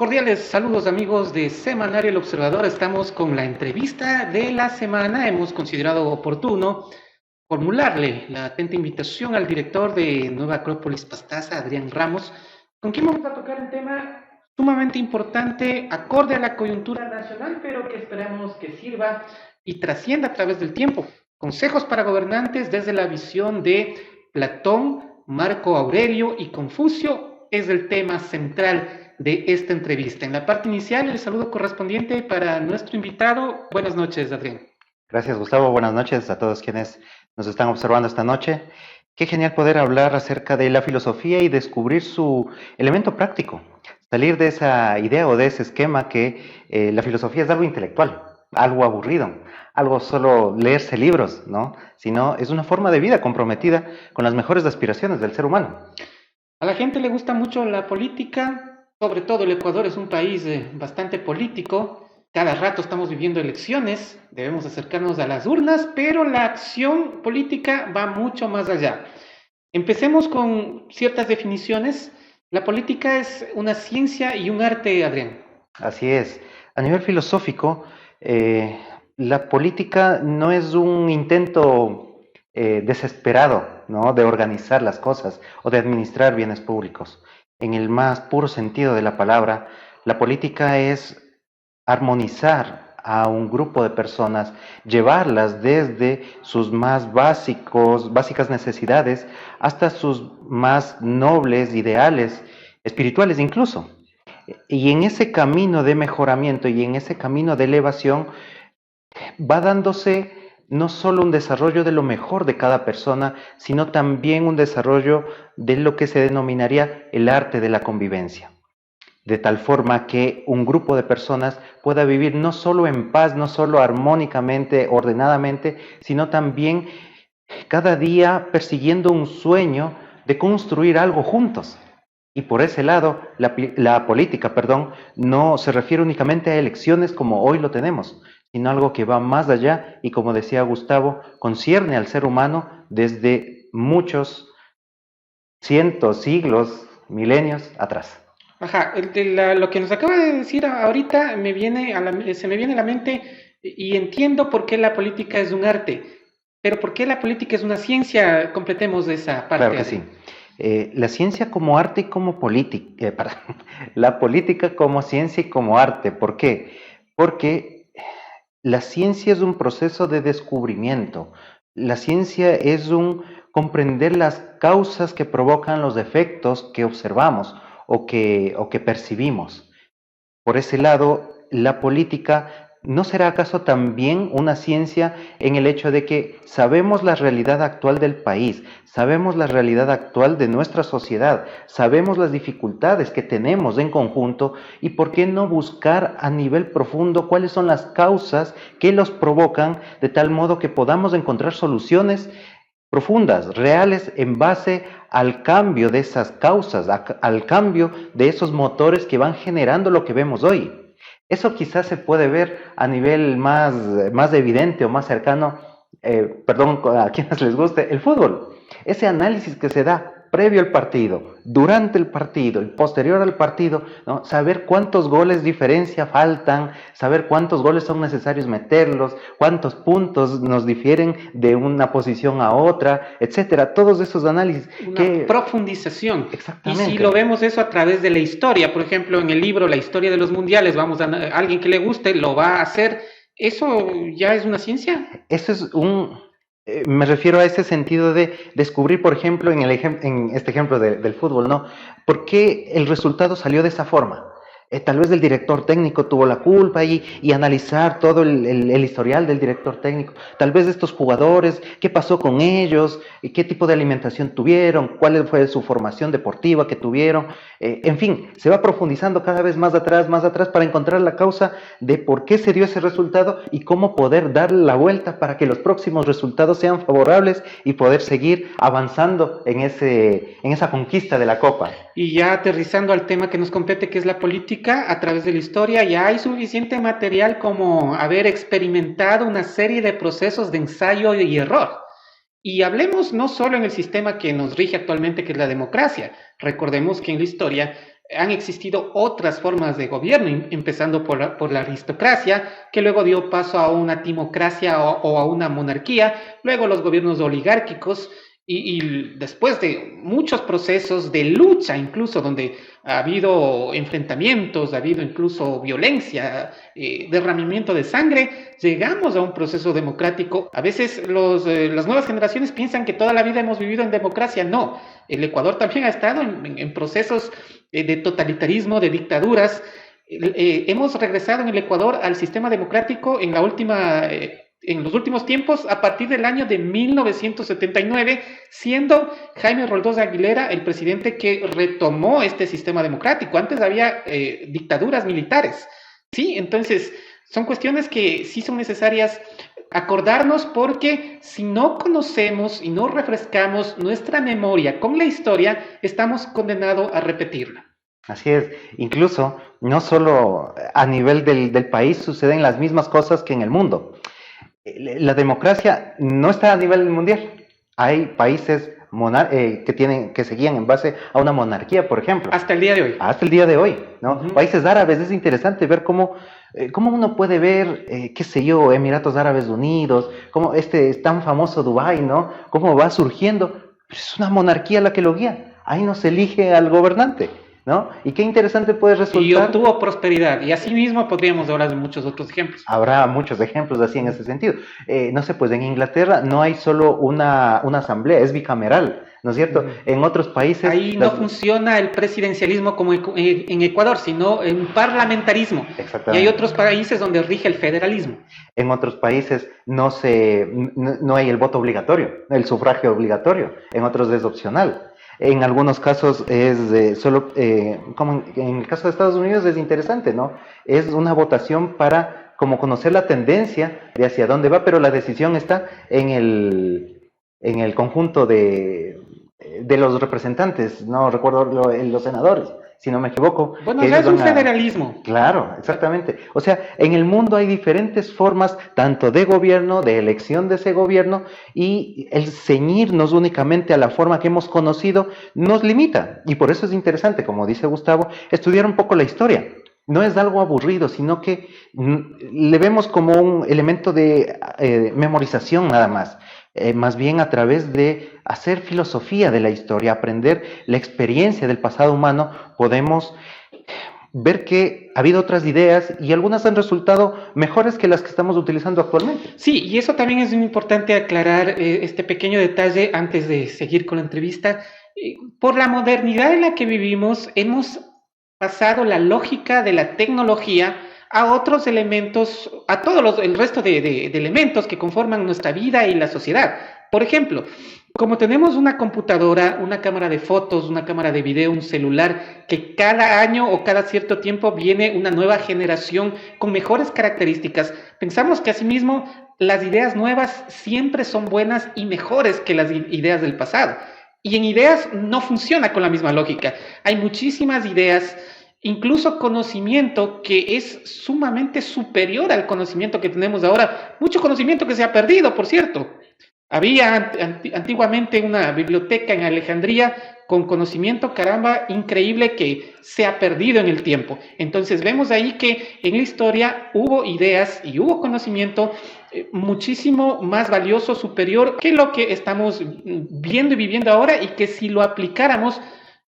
Cordiales saludos amigos de Semanario El Observador. Estamos con la entrevista de la semana. Hemos considerado oportuno formularle la atenta invitación al director de Nueva Acrópolis Pastaza, Adrián Ramos, con quien vamos a tocar un tema sumamente importante, acorde a la coyuntura nacional, pero que esperamos que sirva y trascienda a través del tiempo. Consejos para gobernantes desde la visión de Platón, Marco Aurelio y Confucio es el tema central de esta entrevista. En la parte inicial, el saludo correspondiente para nuestro invitado. Buenas noches, Adrián. Gracias, Gustavo. Buenas noches a todos quienes nos están observando esta noche. Qué genial poder hablar acerca de la filosofía y descubrir su elemento práctico. Salir de esa idea o de ese esquema que la filosofía es algo intelectual, algo aburrido, algo solo leerse libros, ¿no? Sino es una forma de vida comprometida con las mejores aspiraciones del ser humano. A la gente le gusta mucho la política, sobre todo el Ecuador es un país bastante político. Cada rato estamos viviendo elecciones, debemos acercarnos a las urnas, pero la acción política va mucho más allá. Empecemos con ciertas definiciones. La política es una ciencia y un arte, Adrián. Así es. A nivel filosófico, la política no es un intento desesperado, ¿no?, de organizar las cosas o de administrar bienes públicos. En el más puro sentido de la palabra, la política es armonizar a un grupo de personas, llevarlas desde sus más básicas necesidades hasta sus más nobles ideales, espirituales incluso. Y en ese camino de mejoramiento y en ese camino de elevación va dándose no solo un desarrollo de lo mejor de cada persona, sino también un desarrollo de lo que se denominaría el arte de la convivencia. De tal forma que un grupo de personas pueda vivir no solo en paz, no solo armónicamente, ordenadamente, sino también cada día persiguiendo un sueño de construir algo juntos. Y por ese lado, la política, no se refiere únicamente a elecciones como hoy lo tenemos, sino algo que va más allá y, como decía Gustavo, concierne al ser humano desde muchos cientos, siglos, milenios atrás. Ajá, lo que nos acaba de decir ahorita se me viene a la mente y entiendo por qué la política es un arte, pero ¿por qué la política es una ciencia? Completemos esa parte. Claro que sí. La ciencia como arte y como política, la política como ciencia y como arte. ¿Por qué? Porque la ciencia es un proceso de descubrimiento. La ciencia es un comprender las causas que provocan los efectos que observamos o que percibimos. Por ese lado, la política ¿no será acaso también una ciencia en el hecho de que sabemos la realidad actual del país, sabemos la realidad actual de nuestra sociedad, sabemos las dificultades que tenemos en conjunto y por qué no buscar a nivel profundo cuáles son las causas que los provocan de tal modo que podamos encontrar soluciones profundas, reales, en base al cambio de esas causas, al cambio de esos motores que van generando lo que vemos hoy? Eso quizás se puede ver a nivel más evidente o más cercano, a quienes les guste, el fútbol. Ese análisis que se da previo al partido, durante el partido y posterior al partido, ¿no? Saber cuántos goles diferencia faltan, saber cuántos goles son necesarios meterlos, cuántos puntos nos difieren de una posición a otra, etcétera. Todos esos análisis. Una profundización. Exactamente. Y si lo vemos eso a través de la historia, por ejemplo, en el libro La historia de los mundiales, alguien que le guste lo va a hacer. ¿Eso ya es una ciencia? Eso es me refiero a ese sentido de descubrir, por ejemplo, en este ejemplo del fútbol, ¿no? ¿Por qué el resultado salió de esa forma? Tal vez el director técnico tuvo la culpa y analizar todo el historial del director técnico. Tal vez estos jugadores, qué pasó con ellos, qué tipo de alimentación tuvieron, cuál fue su formación deportiva que tuvieron. En fin, se va profundizando cada vez más atrás para encontrar la causa de por qué se dio ese resultado y cómo poder darle la vuelta para que los próximos resultados sean favorables y poder seguir avanzando en esa conquista de la Copa. Y ya aterrizando al tema que nos compete, que es la política, a través de la historia ya hay suficiente material como haber experimentado una serie de procesos de ensayo y error. Y hablemos no solo en el sistema que nos rige actualmente, que es la democracia. Recordemos que en la historia han existido otras formas de gobierno, empezando por la aristocracia, que luego dio paso a una timocracia o a una monarquía, luego los gobiernos oligárquicos, y después de muchos procesos de lucha, incluso donde ha habido enfrentamientos, ha habido incluso violencia, derramamiento de sangre, llegamos a un proceso democrático. A veces las nuevas generaciones piensan que toda la vida hemos vivido en democracia. No, el Ecuador también ha estado en procesos de totalitarismo, de dictaduras. Hemos regresado en el Ecuador al sistema democrático en los últimos tiempos, a partir del año de 1979, siendo Jaime Roldós Aguilera el presidente que retomó este sistema democrático. Antes había dictaduras militares, ¿sí? Entonces, son cuestiones que sí son necesarias acordarnos, porque si no conocemos y no refrescamos nuestra memoria con la historia, estamos condenados a repetirla. Así es, incluso no solo a nivel del país suceden las mismas cosas que en el mundo. La democracia no está a nivel mundial. Hay países que seguían en base a una monarquía, por ejemplo. Hasta el día de hoy. Hasta el día de hoy, ¿no? Países árabes, es interesante ver cómo uno puede ver, qué sé yo, Emiratos Árabes Unidos, cómo es tan famoso Dubái, ¿no? Cómo va surgiendo. Es una monarquía la que lo guía. Ahí no se elige al gobernante, ¿no? Y qué interesante puede resultar. Y obtuvo prosperidad, y así mismo podríamos hablar de muchos otros ejemplos. Habrá muchos ejemplos así en ese sentido. No sé, pues en Inglaterra no hay solo una asamblea, es bicameral, ¿no es cierto? En otros países... Ahí no funciona el presidencialismo como en Ecuador, sino en parlamentarismo. Exactamente. Y hay otros países donde rige el federalismo. En otros países no hay el voto obligatorio, el sufragio obligatorio, en otros es opcional. En algunos casos es como en el caso de Estados Unidos es interesante, ¿no? Es una votación para como conocer la tendencia de hacia dónde va, pero la decisión está en el conjunto de los representantes, no recuerdo los senadores, si no me equivoco. Bueno, ya es un federalismo. Claro, exactamente. O sea, en el mundo hay diferentes formas, tanto de gobierno, de elección de ese gobierno, y el ceñirnos únicamente a la forma que hemos conocido nos limita. Y por eso es interesante, como dice Gustavo, estudiar un poco la historia. No es algo aburrido, sino que le vemos como un elemento de memorización nada más. Más bien a través de hacer filosofía de la historia, aprender la experiencia del pasado humano, podemos ver que ha habido otras ideas y algunas han resultado mejores que las que estamos utilizando actualmente. Sí, y eso también es muy importante aclarar, este pequeño detalle antes de seguir con la entrevista. Por la modernidad en la que vivimos, hemos pasado la lógica de la tecnología a otros elementos, a el resto de elementos que conforman nuestra vida y la sociedad. Por ejemplo, como tenemos una computadora, una cámara de fotos, una cámara de video, un celular, que cada año o cada cierto tiempo viene una nueva generación con mejores características, pensamos que asimismo las ideas nuevas siempre son buenas y mejores que las ideas del pasado. Y en ideas no funciona con la misma lógica. Hay muchísimas ideas, incluso conocimiento que es sumamente superior al conocimiento que tenemos ahora. Mucho conocimiento que se ha perdido, por cierto. Había antiguamente una biblioteca en Alejandría con conocimiento, caramba, increíble, que se ha perdido en el tiempo. Entonces vemos ahí que en la historia hubo ideas y hubo conocimiento muchísimo más valioso, superior que lo que estamos viendo y viviendo ahora, y que si lo aplicáramos,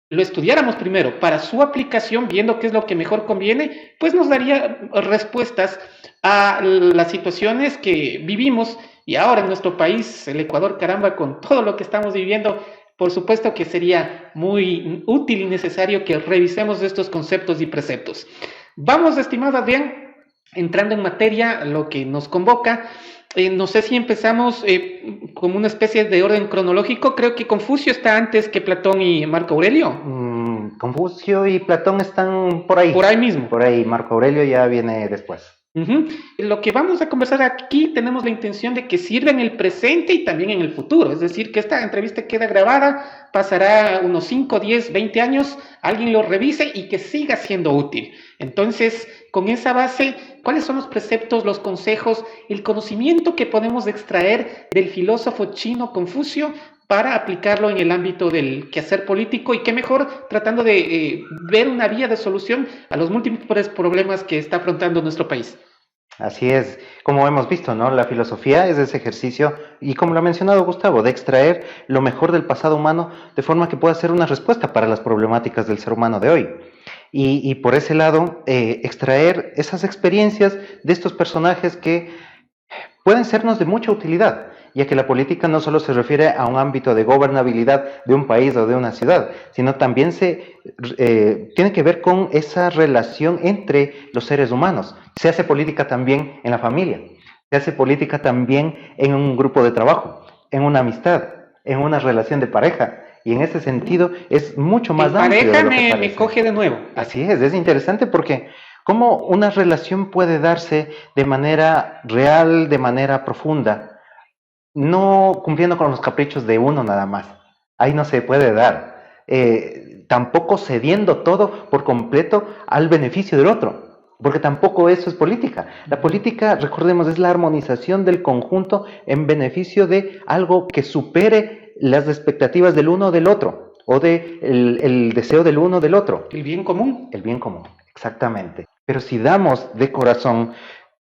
lo estudiáramos primero para su aplicación, viendo qué es lo que mejor conviene, pues nos daría respuestas a las situaciones que vivimos. Y ahora en nuestro país, el Ecuador, caramba, con todo lo que estamos viviendo, por supuesto que sería muy útil y necesario que revisemos estos conceptos y preceptos. Vamos, estimado Adrián, entrando en materia, lo que nos convoca. No sé si empezamos como una especie de orden cronológico. Creo que Confucio está antes que Platón y Marco Aurelio. Confucio y Platón están por ahí. Por ahí mismo. Por ahí, Marco Aurelio ya viene después. Lo que vamos a conversar aquí, tenemos la intención de que sirva en el presente y también en el futuro. Es decir, que esta entrevista queda grabada, pasará unos 5, 10, 20 años, alguien lo revise y que siga siendo útil. Entonces, con esa base, ¿cuáles son los preceptos, los consejos, el conocimiento que podemos extraer del filósofo chino Confucio para aplicarlo en el ámbito del quehacer político y qué mejor tratando de ver una vía de solución a los múltiples problemas que está afrontando nuestro país. Así es, como hemos visto, ¿no? La filosofía es ese ejercicio, y como lo ha mencionado Gustavo, de extraer lo mejor del pasado humano de forma que pueda ser una respuesta para las problemáticas del ser humano de hoy. Y por ese lado, extraer esas experiencias de estos personajes que pueden sernos de mucha utilidad, ya que la política no solo se refiere a un ámbito de gobernabilidad de un país o de una ciudad, sino también tiene que ver con esa relación entre los seres humanos. Se hace política también en la familia, se hace política también en un grupo de trabajo, en una amistad, en una relación de pareja. Y en ese sentido es mucho más amplio de lo que parece. Me coge de nuevo. Así es interesante porque cómo una relación puede darse de manera real, de manera profunda, no cumpliendo con los caprichos de uno nada más. Ahí no se puede dar. Tampoco cediendo todo por completo al beneficio del otro, porque tampoco eso es política. La política, recordemos, es la armonización del conjunto en beneficio de algo que supere las expectativas del uno o del otro, o el deseo del uno o del otro. El bien común. El bien común, exactamente. Pero si damos de corazón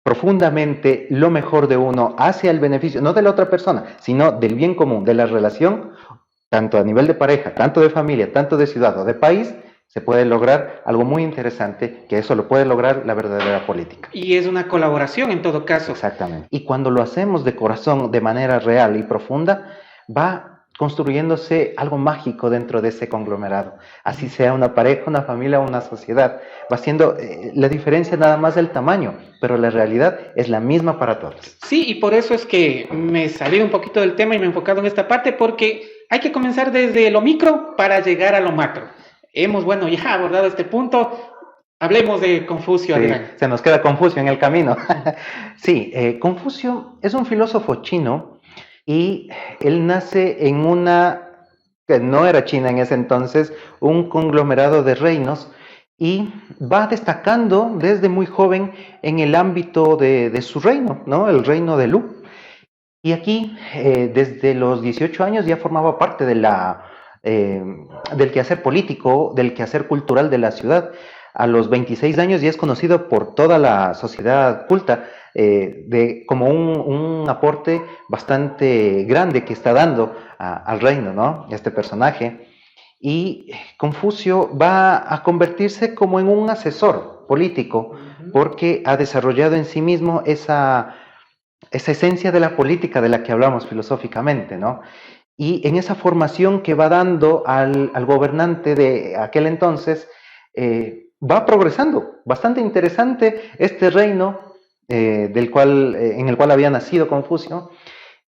profundamente lo mejor de uno hacia el beneficio, no de la otra persona, sino del bien común, de la relación, tanto a nivel de pareja, tanto de familia, tanto de ciudad o de país, se puede lograr algo muy interesante, que eso lo puede lograr la verdadera política. Y es una colaboración en todo caso. Exactamente. Y cuando lo hacemos de corazón, de manera real y profunda, va construyéndose algo mágico dentro de ese conglomerado. Así sea una pareja, una familia o una sociedad. Va siendo la diferencia nada más del tamaño, pero la realidad es la misma para todos. Sí, y por eso es que me salí un poquito del tema y me he enfocado en esta parte, porque hay que comenzar desde lo micro para llegar a lo macro. Hemos, bueno, ya abordado este punto. Hablemos de Confucio, sí, Adrián. Se nos queda Confucio en el camino. Sí, Confucio es un filósofo chino y él nace en una, que no era China en ese entonces, un conglomerado de reinos, y va destacando desde muy joven en el ámbito de su reino, ¿no? El reino de Lu. Y aquí, desde los 18 años, ya formaba parte de del quehacer político, del quehacer cultural de la ciudad. A los 26 años ya es conocido por toda la sociedad culta como un aporte bastante grande que está dando al reino, ¿no? Este personaje. Y Confucio va a convertirse como en un asesor político, porque ha desarrollado en sí mismo esa esencia de la política de la que hablamos filosóficamente, ¿no? Y en esa formación que va dando al gobernante de aquel entonces, va progresando. Bastante interesante este reino en el cual había nacido Confucio,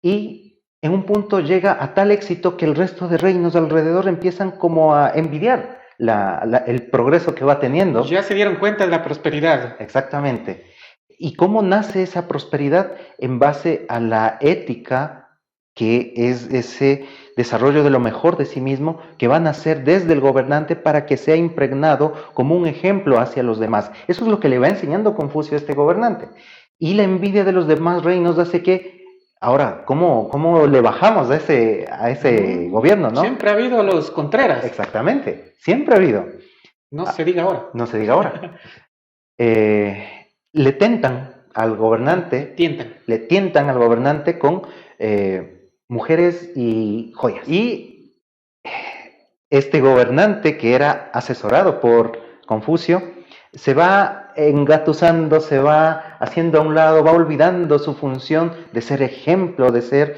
y en un punto llega a tal éxito que el resto de reinos alrededor empiezan como a envidiar el progreso que va teniendo. Ya se dieron cuenta de la prosperidad. Exactamente. ¿Y cómo nace esa prosperidad? En base a la ética, que es ese desarrollo de lo mejor de sí mismo, que va a nacer desde el gobernante para que sea impregnado como un ejemplo hacia los demás. Eso es lo que le va enseñando Confucio a este gobernante. Y la envidia de los demás reinos hace que, ahora, ¿cómo le bajamos a ese gobierno, no? Siempre ha habido los Contreras. Exactamente, siempre ha habido. No se diga ahora. No se diga ahora. Le tientan al gobernante con mujeres y joyas. Y este gobernante, que era asesorado por Confucio, se va engatusando, se va haciendo a un lado, va olvidando su función de ser ejemplo, de ser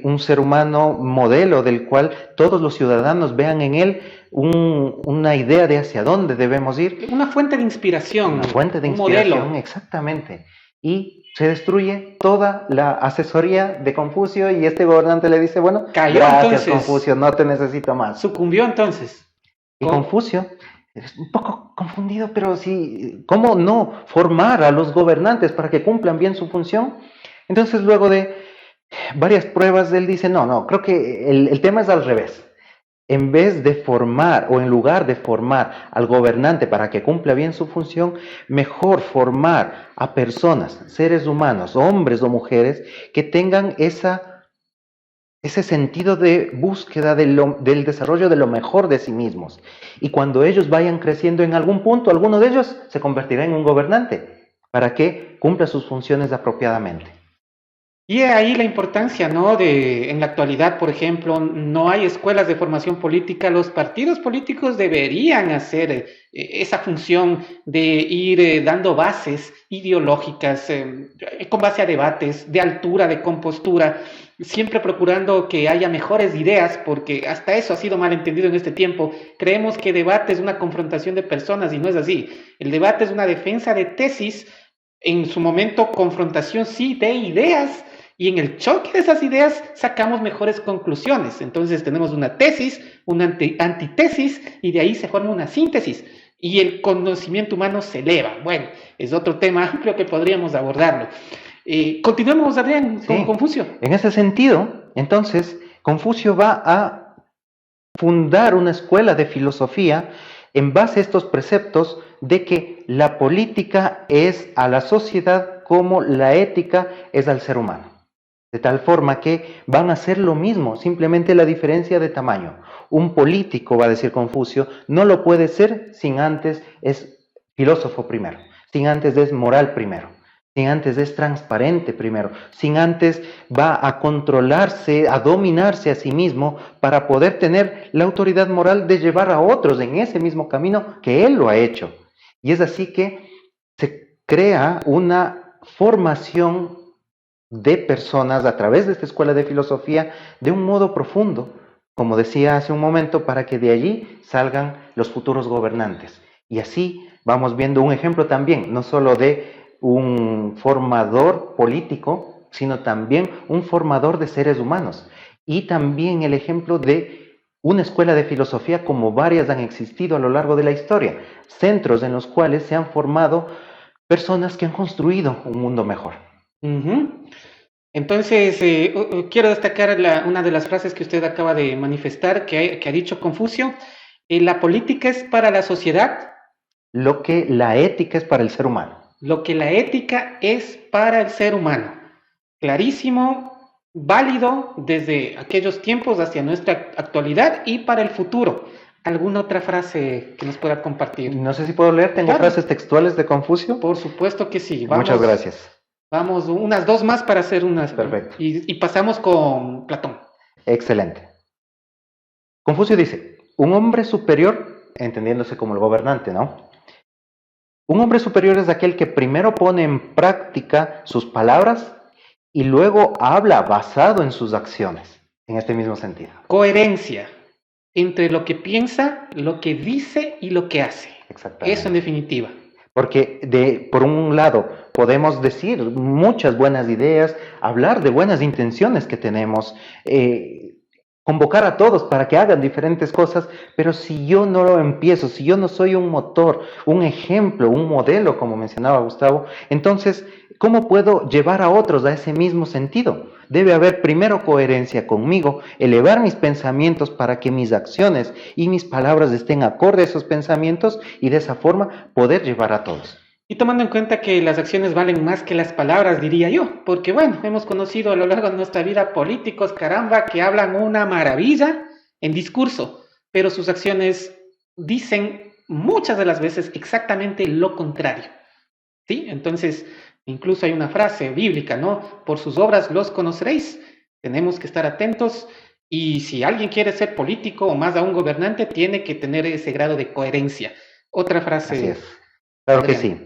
un ser humano modelo del cual todos los ciudadanos vean en él una idea de hacia dónde debemos ir. Una fuente de inspiración. Una fuente de inspiración, modelo. Exactamente. Y se destruye toda la asesoría de Confucio, y este gobernante le dice, bueno, cayó, gracias entonces, Confucio, no te necesito más. Sucumbió entonces. Y Confucio, un poco confundido, pero sí, ¿cómo no formar a los gobernantes para que cumplan bien su función? Entonces, luego de varias pruebas, él dice, no, creo que el tema es al revés. En vez de formar, o en lugar de formar al gobernante para que cumpla bien su función, mejor formar a personas, seres humanos, hombres o mujeres, que tengan esa ese sentido de búsqueda del desarrollo de lo mejor de sí mismos. Y cuando ellos vayan creciendo en algún punto, alguno de ellos se convertirá en un gobernante para que cumpla sus funciones apropiadamente. Y ahí la importancia, ¿no? En la actualidad, por ejemplo, no hay escuelas de formación política. Los partidos políticos deberían hacer esa función de ir dando bases ideológicas con base a debates de altura, de compostura, siempre procurando que haya mejores ideas, porque hasta eso ha sido mal entendido en este tiempo. Creemos que debate es una confrontación de personas y no es así. El debate es una defensa de tesis, en su momento confrontación sí de ideas, y en el choque de esas ideas sacamos mejores conclusiones. Entonces tenemos una tesis, una antitesis, y de ahí se forma una síntesis. Y el conocimiento humano se eleva. Bueno, es otro tema amplio que podríamos abordarlo. Continuemos, Adrián, con Confucio. En ese sentido, entonces, Confucio va a fundar una escuela de filosofía en base a estos preceptos de que la política es a la sociedad como la ética es al ser humano. De tal forma que van a hacer lo mismo, simplemente la diferencia de tamaño. Un político, va a decir Confucio, no lo puede ser sin antes es filósofo primero, sin antes es moral primero, sin antes es transparente primero, sin antes va a controlarse, a dominarse a sí mismo para poder tener la autoridad moral de llevar a otros en ese mismo camino que él lo ha hecho. Y es así que se crea una formación de personas a través de esta escuela de filosofía de un modo profundo, como decía hace un momento, para que de allí salgan los futuros gobernantes. Y así vamos viendo un ejemplo también, no solo de un formador político, sino también un formador de seres humanos. Y también el ejemplo de una escuela de filosofía como varias han existido a lo largo de la historia, centros en los cuales se han formado personas que han construido un mundo mejor. Entonces, quiero destacar una de las frases que usted acaba de manifestar, que ha dicho Confucio: la política es para la sociedad lo que la ética es para el ser humano. Lo que la ética es para el ser humano. Clarísimo, válido desde aquellos tiempos hacia nuestra actualidad y para el futuro. ¿Alguna otra frase que nos pueda compartir? No sé si puedo leer, tengo frases textuales de Confucio. Por supuesto que sí. Muchas gracias. Vamos, unas dos más para hacer unas. Perfecto. Y pasamos con Platón. Excelente. Confucio dice, un hombre superior, entendiéndose como el gobernante, ¿no? Un hombre superior es aquel que primero pone en práctica sus palabras y luego habla basado en sus acciones, en este mismo sentido. Coherencia entre lo que piensa, lo que dice y lo que hace. Exactamente. Eso en definitiva. Porque por un lado podemos decir muchas buenas ideas, hablar de buenas intenciones que tenemos, convocar a todos para que hagan diferentes cosas, pero si yo no lo empiezo, si yo no soy un motor, un ejemplo, un modelo, como mencionaba Gustavo, entonces, ¿cómo puedo llevar a otros a ese mismo sentido? Debe haber primero coherencia conmigo, elevar mis pensamientos para que mis acciones y mis palabras estén acorde a esos pensamientos y de esa forma poder llevar a todos. Y tomando en cuenta que las acciones valen más que las palabras, diría yo, porque bueno, hemos conocido a lo largo de nuestra vida políticos, caramba, que hablan una maravilla en discurso, pero sus acciones dicen muchas de las veces exactamente lo contrario, ¿sí? Entonces, incluso hay una frase bíblica, ¿no? Por sus obras los conoceréis. Tenemos que estar atentos y si alguien quiere ser político o más aún gobernante, tiene que tener ese grado de coherencia. Otra frase. Así es. Claro que sí.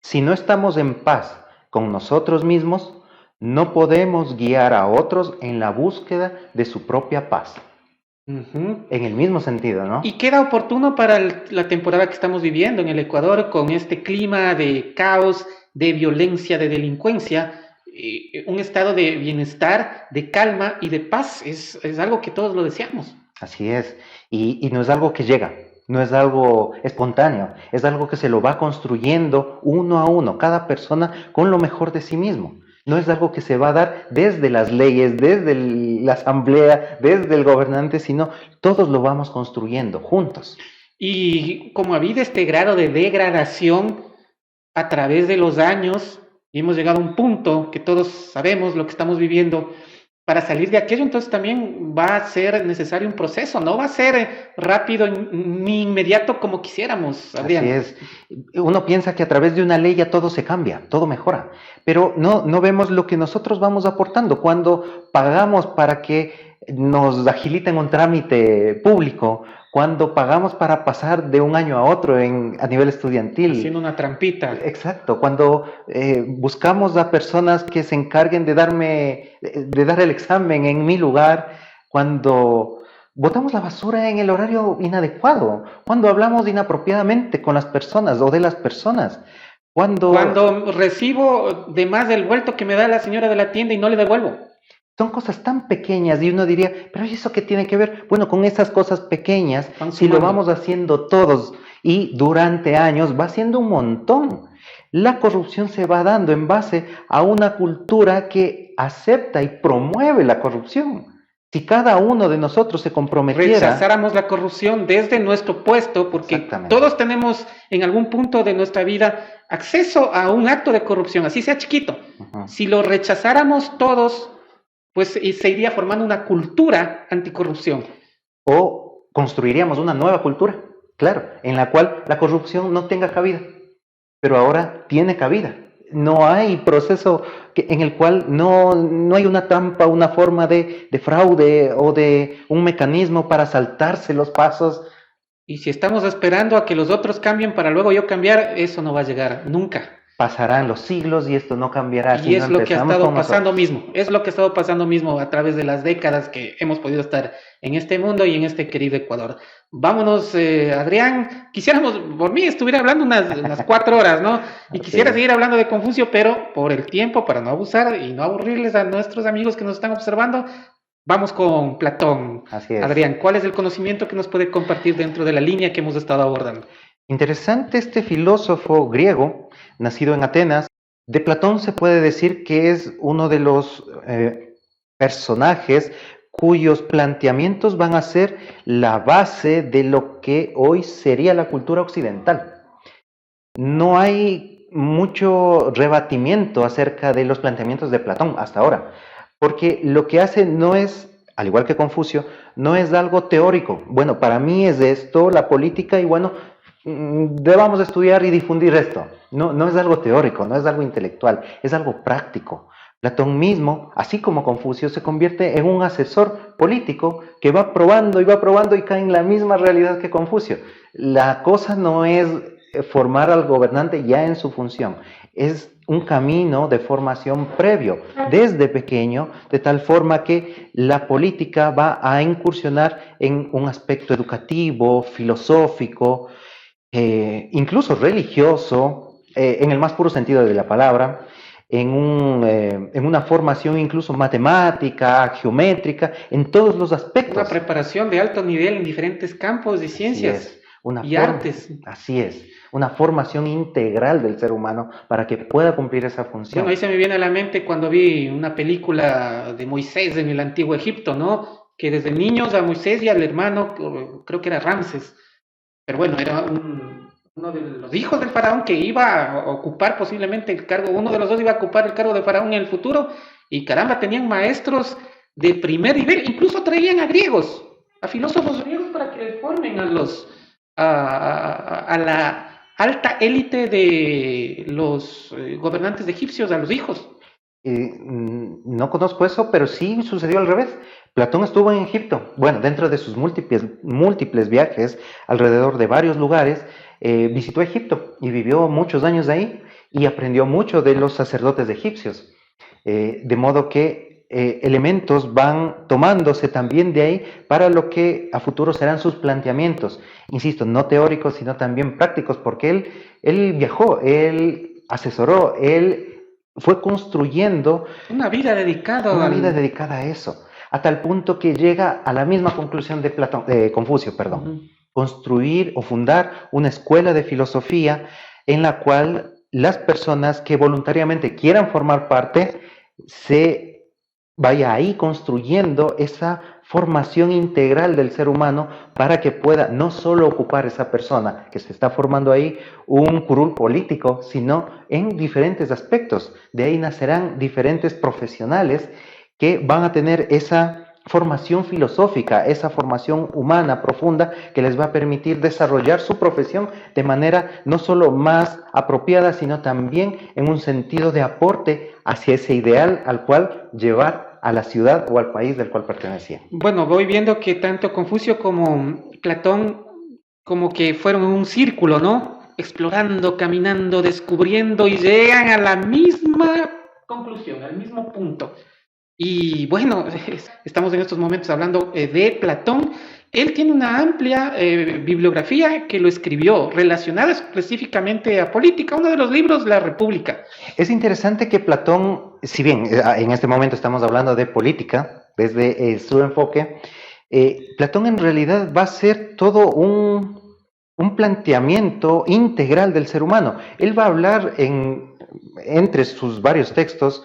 Si no estamos en paz con nosotros mismos, no podemos guiar a otros en la búsqueda de su propia paz. En el mismo sentido, ¿no? Y queda oportuno para la temporada que estamos viviendo en el Ecuador, con este clima de caos, de violencia, de delincuencia. Un estado de bienestar, de calma y de paz es algo que todos lo deseamos. Así es, y no es algo que llega, no es algo espontáneo, es algo que se lo va construyendo uno a uno, cada persona con lo mejor de sí mismo. No es algo que se va a dar desde las leyes, desde la asamblea, desde el gobernante, sino todos lo vamos construyendo juntos. Y como ha habido este grado de degradación a través de los años, y hemos llegado a un punto que todos sabemos lo que estamos viviendo, para salir de aquello, entonces también va a ser necesario un proceso, no va a ser rápido ni inmediato como quisiéramos, Así Adrián. es. Uno piensa que a través de una ley ya todo se cambia, todo mejora, pero no vemos lo que nosotros vamos aportando cuando pagamos para que nos agiliten un trámite público, cuando pagamos para pasar de un año a otro a nivel estudiantil. Haciendo una trampita. Exacto, cuando buscamos a personas que se encarguen de dar el examen en mi lugar, cuando botamos la basura en el horario inadecuado, cuando hablamos inapropiadamente con las personas o de las personas, cuando Cuando recibo de más del vuelto que me da la señora de la tienda y no le devuelvo. son cosas tan pequeñas y uno diría, pero ¿y eso qué tiene que ver? Bueno, con esas cosas pequeñas, Van si lo sumando. vamos haciendo todos y durante años va siendo un montón. La corrupción se va dando en base a una cultura que acepta y promueve la corrupción. Si cada uno de nosotros se comprometiera, Rechazáramos la corrupción desde nuestro puesto, porque exactamente, todos tenemos en algún punto de nuestra vida acceso a un acto de corrupción, así sea chiquito. ujú, Si lo rechazáramos todos, pues se iría formando una cultura anticorrupción. o construiríamos una nueva cultura, claro, en la cual la corrupción no tenga cabida, pero ahora tiene cabida. No hay proceso en el cual no hay una trampa, una forma de fraude o de un mecanismo para saltarse los pasos. Y si estamos esperando a que los otros cambien para luego yo cambiar, eso no va a llegar nunca. Pasarán los siglos y esto no cambiará si Y no es lo que ha empezamos estado con pasando nosotros. mismo, es lo que ha estado pasando mismo a través de las décadas que hemos podido estar en este mundo y en este querido Ecuador. Vámonos, Adrián. Quisiéramos, por mí, estuviera hablando unas 4 horas, ¿no? Y Así quisiera es, seguir hablando de Confucio, pero por el tiempo, para no abusar y no aburrirles a nuestros amigos que nos están observando, vamos con Platón. así es. Adrián, ¿cuál es el conocimiento que nos puede compartir dentro de la línea que hemos estado abordando? Interesante este filósofo griego, nacido en Atenas. De Platón se puede decir que es uno de los personajes cuyos planteamientos van a ser la base de lo que hoy sería la cultura occidental. No hay mucho rebatimiento acerca de los planteamientos de Platón hasta ahora, porque lo que hace no es, al igual que Confucio, no es algo teórico. Bueno, para mí es esto, la política, y bueno, debamos estudiar y difundir esto. No es algo teórico, no es algo intelectual, es algo práctico. Platón mismo, así como Confucio, se convierte en un asesor político que va probando y cae en la misma realidad que Confucio. La cosa no es formar al gobernante ya en su función, es un camino de formación previo desde pequeño, de tal forma que la política va a incursionar en un aspecto educativo, filosófico, incluso religioso, en el más puro sentido de la palabra, en una formación incluso matemática, geométrica, en todos los Una aspectos. preparación de alto nivel en diferentes campos de Así ciencias es, una y forma, artes. así es, una formación integral del ser humano para que pueda cumplir esa Bueno, función. ahí se me viene a la mente cuando vi una película de Moisés en el antiguo Egipto, ¿no? Que desde niños a Moisés y al hermano, creo que era Ramses, pero bueno, era uno de los hijos del faraón que iba a ocupar posiblemente el cargo, uno de los dos iba a ocupar el cargo de faraón en el futuro, y caramba, tenían maestros de primer nivel, incluso traían a griegos, a filósofos griegos para que les formen a la alta élite de los gobernantes egipcios, a los hijos. No conozco eso, pero sí sucedió al revés. Platón estuvo en Egipto, bueno, dentro de sus múltiples viajes alrededor de varios lugares, visitó Egipto y vivió muchos años ahí y aprendió mucho de los sacerdotes egipcios. De modo que elementos van tomándose también de ahí para lo que a futuro serán sus planteamientos, insisto, no teóricos, sino también prácticos, porque él viajó, él asesoró, él fue construyendo Una vida dedicada una vida al... dedicada a eso, a tal punto que llega a la misma conclusión de Confucio, perdón, Uh-huh. construir o fundar una escuela de filosofía en la cual las personas que voluntariamente quieran formar parte se vaya ahí construyendo esa formación integral del ser humano para que pueda no solo ocupar esa persona que se está formando ahí un curul político, sino en diferentes aspectos. De ahí nacerán diferentes profesionales que van a tener esa formación filosófica, esa formación humana profunda que les va a permitir desarrollar su profesión de manera no solo más apropiada, sino también en un sentido de aporte hacia ese ideal al cual llevar a la ciudad o al país del cual pertenecía. Bueno, voy viendo que tanto Confucio como Platón como que fueron en un círculo, ¿no? Explorando, caminando, descubriendo y llegan a la misma conclusión, al mismo punto. Y bueno, estamos en estos momentos hablando de Platón. Él tiene una amplia bibliografía que lo escribió, relacionada específicamente a política. Uno de los libros, La República. Es interesante que Platón, si bien en este momento estamos hablando de política, desde su enfoque, Platón en realidad va a ser todo un planteamiento integral del ser humano. Él va a hablar entre sus varios textos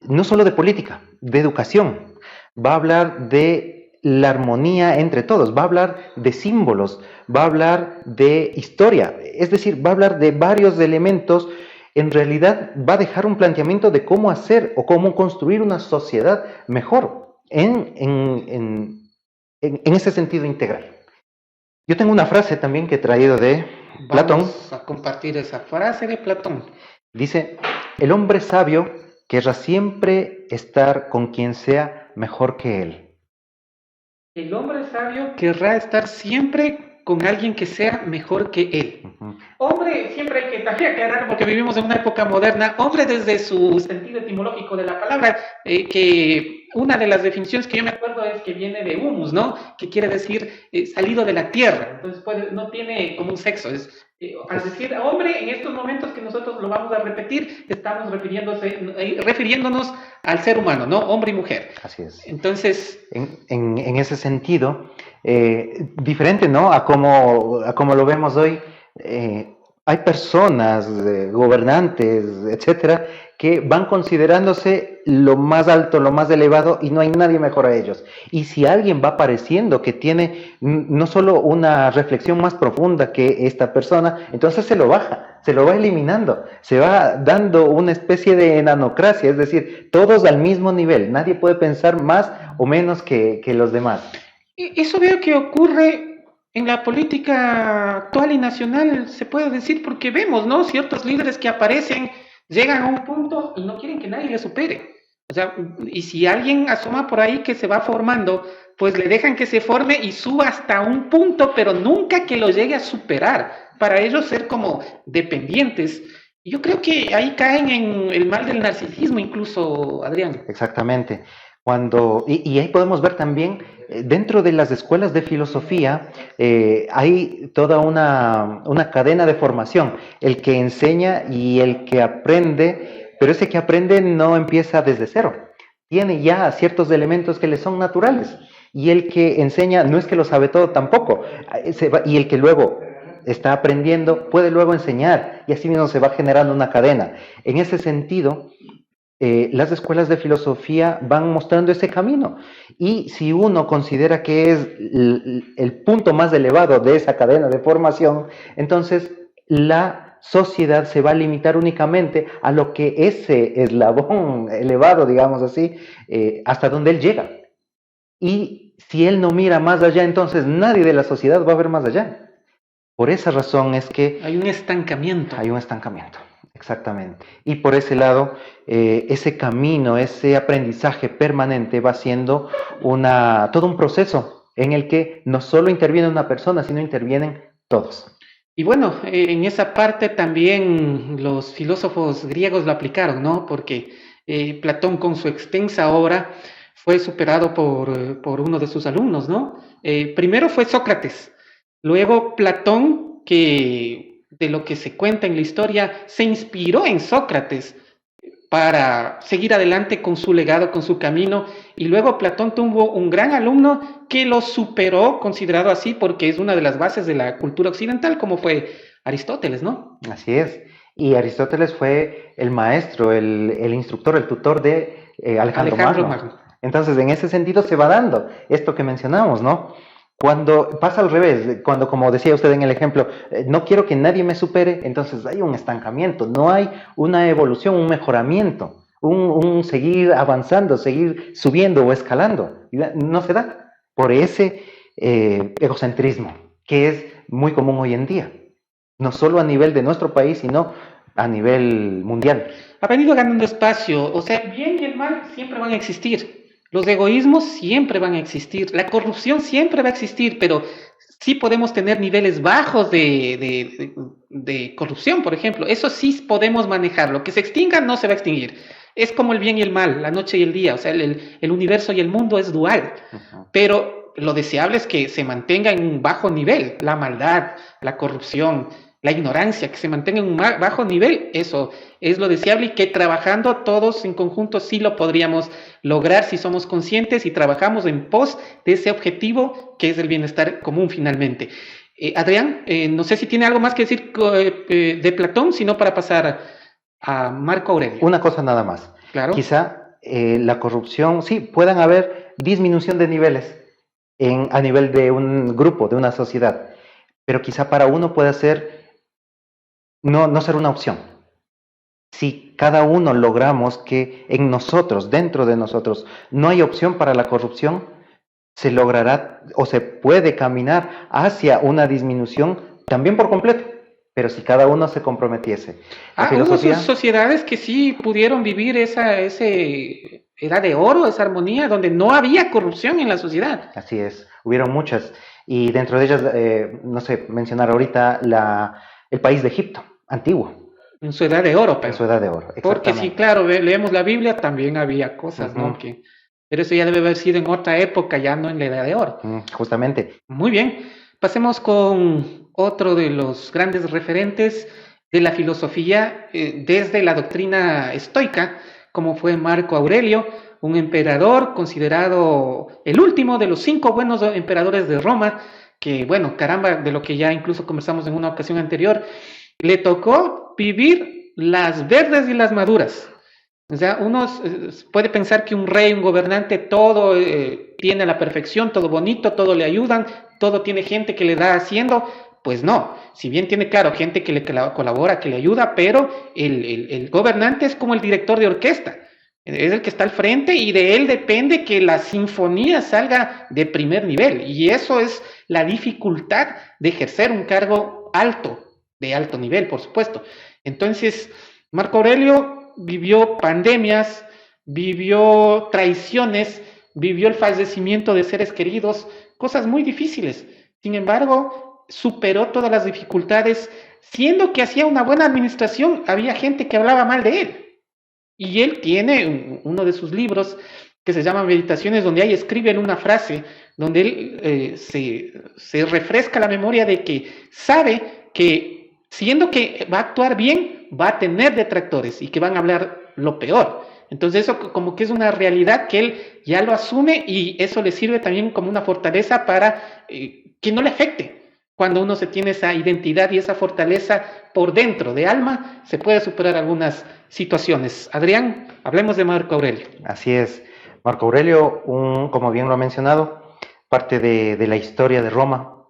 no solo de política, de educación, va a hablar de la armonía entre todos, va a hablar de símbolos, va a hablar de historia, es decir, va a hablar de varios elementos. En realidad va a dejar un planteamiento de cómo hacer o cómo construir una sociedad mejor en ese sentido integral. Yo tengo una frase también que he traído de Platón. Vamos a compartir esa frase de Platón. Dice, el hombre sabio querrá siempre estar con quien sea mejor que él. El hombre sabio querrá estar siempre con alguien que sea mejor que él. Hombre, siempre hay que también aclarar, porque vivimos en una época moderna, hombre desde su sentido etimológico de la palabra, que una de las definiciones que yo me acuerdo es que viene de humus, ¿no? Que quiere decir salido de la tierra, entonces no tiene como un sexo, al decir hombre, en estos momentos que nosotros lo vamos a repetir, estamos refiriéndonos al ser humano, ¿no? Hombre y mujer. Así es. Entonces, en ese sentido, diferente, ¿no? A como lo vemos hoy, hay personas, gobernantes, etcétera, que van considerándose lo más alto, lo más elevado, y no hay nadie mejor a ellos. Y si alguien va apareciendo que tiene no solo una reflexión más profunda que esta persona, entonces se lo baja, se lo va eliminando, se va dando una especie de enanocracia, es decir, todos al mismo nivel, nadie puede pensar más o menos que los demás. Eso veo que ocurre en la política actual y nacional, se puede decir, porque vemos, ¿no? Ciertos líderes que aparecen, llegan a un punto y no quieren que nadie les supere. O sea, y si alguien asoma por ahí que se va formando, pues le dejan que se forme y suba hasta un punto, pero nunca que lo llegue a superar, para ellos ser como dependientes. Yo creo que ahí caen en el mal del narcisismo incluso, Adrián. Exactamente. Y ahí podemos ver también, dentro de las escuelas de filosofía, hay toda una cadena de formación, el que enseña y el que aprende, pero ese que aprende no empieza desde cero, tiene ya ciertos elementos que le son naturales, y el que enseña no es que lo sabe todo tampoco, y el que luego está aprendiendo puede luego enseñar, y así mismo se va generando una cadena. En ese sentido, las escuelas de filosofía van mostrando ese camino, y si uno considera que es el punto más elevado de esa cadena de formación, entonces la sociedad se va a limitar únicamente a lo que ese eslabón elevado, digamos así, hasta donde él llega. Y si él no mira más allá, entonces nadie de la sociedad va a ver más allá. Por esa razón es que hay un estancamiento. Hay un estancamiento. Exactamente. Y por ese lado, ese camino, ese aprendizaje permanente va siendo todo un proceso en el que no solo interviene una persona, sino intervienen todos. Y bueno, en esa parte también los filósofos griegos lo aplicaron, ¿no? Porque Platón con su extensa obra fue superado por uno de sus alumnos, ¿no? Primero fue Sócrates, luego Platón, que de lo que se cuenta en la historia, se inspiró en Sócrates para seguir adelante con su legado, con su camino, y luego Platón tuvo un gran alumno que lo superó, considerado así, porque es una de las bases de la cultura occidental, como fue Aristóteles, ¿no? Así es, y Aristóteles fue el maestro, el instructor, el tutor de Alejandro Magno. Entonces, en ese sentido se va dando esto que mencionamos, ¿no? Cuando pasa al revés, cuando, como decía usted en el ejemplo, no quiero que nadie me supere, entonces hay un estancamiento, no hay una evolución, un mejoramiento. un seguir avanzando, seguir subiendo o escalando. No se da por ese egocentrismo que es muy común hoy en día, no solo a nivel de nuestro país, sino a nivel mundial. Ha venido ganando espacio, o sea, el bien y el mal siempre van a existir, los egoísmos siempre van a existir, la corrupción siempre va a existir, pero sí podemos tener niveles bajos de corrupción, por ejemplo, eso sí podemos manejarlo, que se extinga no se va a extinguir. Es como el bien y el mal, la noche y el día, o sea, el universo y el mundo es dual, pero lo deseable es que se mantenga en un bajo nivel, la maldad, la corrupción, la ignorancia, que se mantenga en un bajo nivel, eso es lo deseable y que trabajando todos en conjunto sí lo podríamos lograr si somos conscientes y trabajamos en pos de ese objetivo que es el bienestar común finalmente. Adrián, no sé si tiene algo más que decir de Platón, sino para pasar a Marco Aurelio. Una cosa nada más. Claro. Quizá la corrupción, sí, puedan haber disminución de niveles a nivel de un grupo, de una sociedad, pero quizá para uno pueda ser no ser una opción. Si cada uno logramos que en nosotros, dentro de nosotros, no hay opción para la corrupción, se logrará o se puede caminar hacia una disminución también por completo, pero si cada uno se comprometiese. Hubo sociedades que sí pudieron vivir esa edad de oro, esa armonía, donde no había corrupción en la sociedad. Así es, hubieron muchas, y dentro de ellas, no sé, mencionar ahorita el país de Egipto, antiguo. En su edad de oro, pero. En su edad de oro, porque sí, claro, leemos la Biblia, también había cosas, ¿no? Pero eso ya debe haber sido en otra época, ya no en la edad de oro. Justamente. Muy bien, pasemos con otro de los grandes referentes de la filosofía desde la doctrina estoica, como fue Marco Aurelio, un emperador considerado el último de los 5 buenos emperadores de Roma, que bueno, caramba, de lo que ya incluso conversamos en una ocasión anterior, le tocó vivir las verdes y las maduras. O sea, uno puede pensar que un rey, un gobernante, todo tiene a la perfección, todo bonito, todo le ayudan, todo tiene gente que le da haciendo. Pues no, si bien tiene, claro, gente que le colabora, que le ayuda, pero el gobernante es como el director de orquesta. Es el que está al frente y de él depende que la sinfonía salga de primer nivel. Y eso es la dificultad de ejercer un cargo alto, de alto nivel, por supuesto. Entonces, Marco Aurelio vivió pandemias, vivió traiciones, vivió el fallecimiento de seres queridos, cosas muy difíciles. Sin embargo, superó todas las dificultades, siendo que hacía una buena administración, había gente que hablaba mal de él. Y él tiene uno de sus libros que se llama Meditaciones, donde ahí escribe en una frase, donde él se refresca la memoria de que sabe que, siendo que va a actuar bien, va a tener detractores y que van a hablar lo peor. Entonces eso como que es una realidad que él ya lo asume y eso le sirve también como una fortaleza para que no le afecte. Cuando uno se tiene esa identidad y esa fortaleza por dentro de alma, se puede superar algunas situaciones. Adrián, hablemos de Marco Aurelio. Así es. Marco Aurelio, como bien lo ha mencionado, parte de la historia de Roma,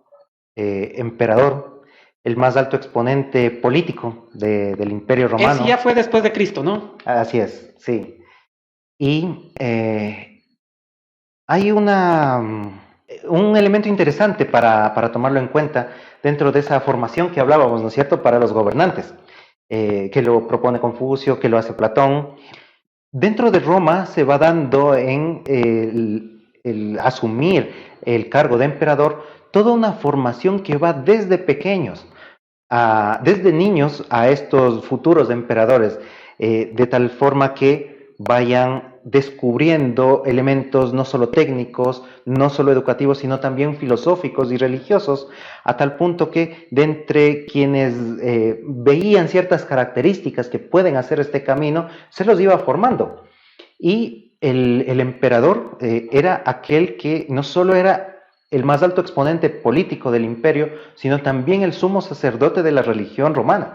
emperador, el más alto exponente político del Imperio Romano. Ese ya fue después de Cristo, ¿no? Así es, sí. Y hay un elemento interesante para tomarlo en cuenta dentro de esa formación que hablábamos, ¿no es cierto?, para los gobernantes, que lo propone Confucio, que lo hace Platón. Dentro de Roma se va dando en el asumir el cargo de emperador toda una formación que va desde pequeños, desde niños a estos futuros emperadores, de tal forma que vayan descubriendo elementos no solo técnicos, no solo educativos, sino también filosóficos y religiosos, a tal punto que de entre quienes veían ciertas características que pueden hacer este camino, se los iba formando. Y el emperador era aquel que no solo era el más alto exponente político del imperio, sino también el sumo sacerdote de la religión romana.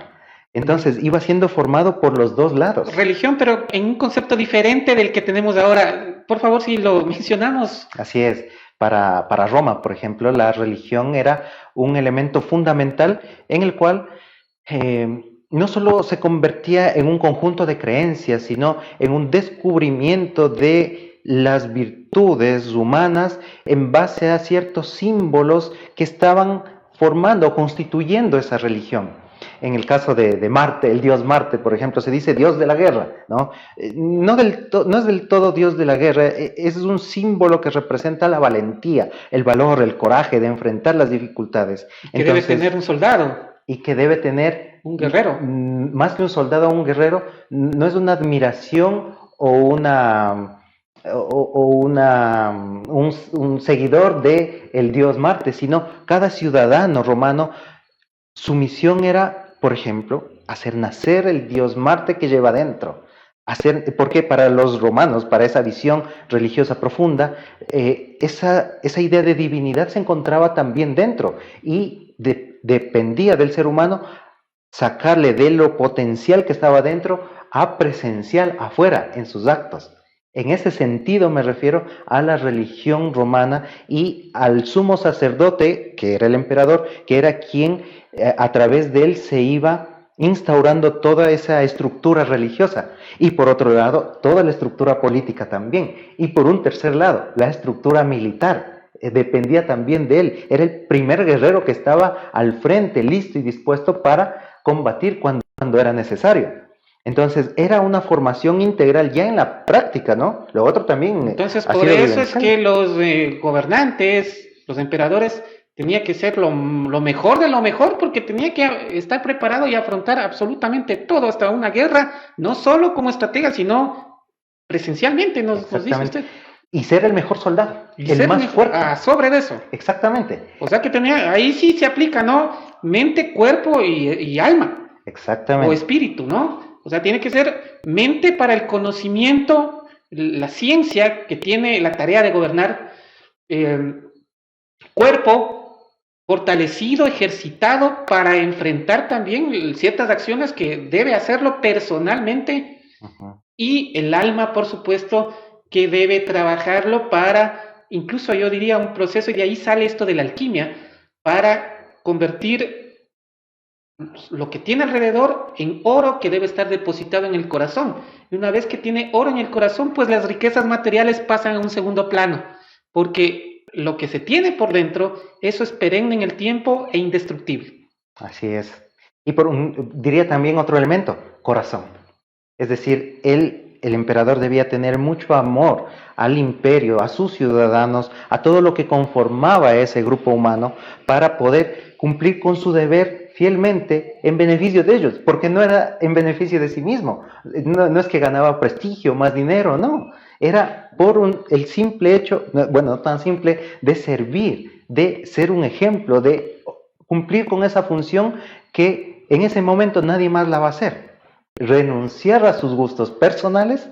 Entonces iba siendo formado por los dos lados. Religión, pero en un concepto diferente del que tenemos ahora. Por favor, si lo mencionamos. Así es. Para Roma, por ejemplo, la religión era un elemento fundamental en el cual no solo se convertía en un conjunto de creencias, sino en un descubrimiento de las virtudes humanas en base a ciertos símbolos que estaban formando o constituyendo esa religión. En el caso de Marte, el dios Marte, por ejemplo, se dice dios de la guerra, ¿no? No es del todo dios de la guerra, es un símbolo que representa la valentía, el valor, el coraje de enfrentar las dificultades. Que debe tener un soldado. Y que debe tener un guerrero. Más que un soldado o un guerrero, no es una admiración o un seguidor de el dios Marte, sino cada ciudadano romano, su misión era, por ejemplo, hacer nacer el dios Marte que lleva dentro. Porque para los romanos, para esa visión religiosa profunda, esa idea de divinidad se encontraba también dentro y dependía del ser humano sacarle de lo potencial que estaba dentro a presencial afuera, en sus actos. En ese sentido me refiero a la religión romana y al sumo sacerdote, que era el emperador, que era quien a través de él se iba instaurando toda esa estructura religiosa. Y por otro lado, toda la estructura política también. Y por un tercer lado, la estructura militar. Dependía también de él. Era el primer guerrero que estaba al frente, listo y dispuesto para combatir cuando era necesario. Entonces, era una formación integral ya en la práctica, ¿no? Lo otro también. Entonces, por eso es que los gobernantes, los emperadores, tenía que ser lo mejor de lo mejor, porque tenía que estar preparado y afrontar absolutamente todo, hasta una guerra, no solo como estratega, sino presencialmente, nos dice usted. Y ser el mejor soldado, el más fuerte. Sobre de eso. Exactamente. O sea que ahí sí se aplica, ¿no? Mente, cuerpo y alma. Exactamente. O espíritu, ¿no? O sea, tiene que ser mente para el conocimiento, la ciencia que tiene la tarea de gobernar, cuerpo fortalecido, ejercitado para enfrentar también ciertas acciones que debe hacerlo personalmente, y el alma, por supuesto, que debe trabajarlo para, incluso yo diría, un proceso, y de ahí sale esto de la alquimia, para convertir lo que tiene alrededor en oro que debe estar depositado en el corazón. Y una vez que tiene oro en el corazón, pues las riquezas materiales pasan a un segundo plano, porque lo que se tiene por dentro, eso es perenne en el tiempo e indestructible. Así es. Y diría también otro elemento, corazón. Es decir, el emperador debía tener mucho amor al imperio, a sus ciudadanos, a todo lo que conformaba ese grupo humano, para poder cumplir con su deber fielmente en beneficio de ellos, porque no era en beneficio de sí mismo. No es que ganaba prestigio, más dinero, no. Era por el simple hecho, bueno, no tan simple, de servir, de ser un ejemplo, de cumplir con esa función que en ese momento nadie más la va a hacer. Renunciar a sus gustos personales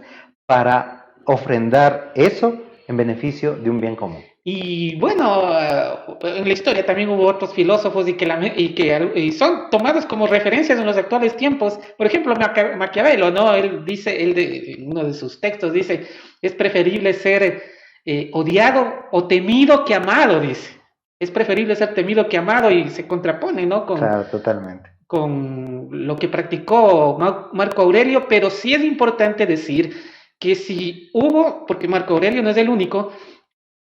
para ofrendar eso en beneficio de un bien común. Y bueno, en la historia también hubo otros filósofos y son tomados como referencias en los actuales tiempos. Por ejemplo, Maquiavelo, ¿no? Él dice, en uno de sus textos dice, es preferible ser odiado o temido que amado, dice. Es preferible ser temido que amado, y se contrapone, ¿no? Claro, totalmente. Con lo que practicó Marco Aurelio, pero sí es importante decir que si hubo, porque Marco Aurelio no es el único,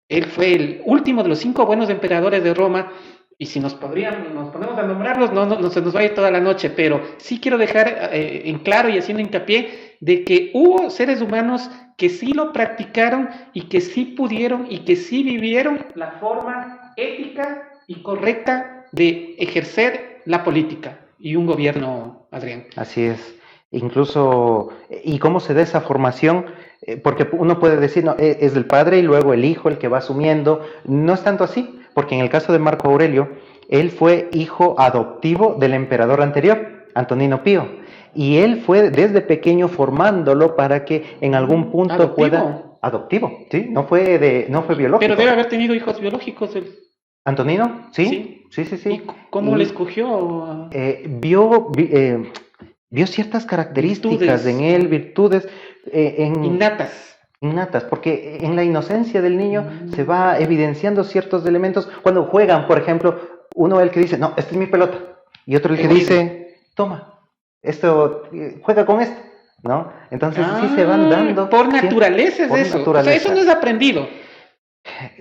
él fue el último de los 5 buenos emperadores de Roma, y si nos ponemos a nombrarlos, no se nos va a ir toda la noche, pero sí quiero dejar en claro y haciendo hincapié de que hubo seres humanos que sí lo practicaron y que sí pudieron y que sí vivieron la forma ética y correcta de ejercer la política y un gobierno, Adrián. Así es. Incluso, ¿y cómo se da esa formación? Porque uno puede decir, no, es del padre y luego el hijo el que va asumiendo. No es tanto así, porque en el caso de Marco Aurelio, él fue hijo adoptivo del emperador anterior, Antonino Pío. Y él fue desde pequeño formándolo para que en algún punto ¿Adoptivo? Adoptivo, sí, no fue biológico. Pero debe haber tenido hijos biológicos él. ¿Antonino? Sí. ¿Y cómo le escogió? Vio ciertas características en él, virtudes innatas, porque en la inocencia del niño se va evidenciando ciertos elementos. Cuando juegan, por ejemplo, uno es el que dice, no, esta es mi pelota, y otro el que dice, toma, esto, juega con esto, ¿no? Entonces sí se van dando. Por naturaleza es por eso. naturaleza. O sea, eso no es aprendido.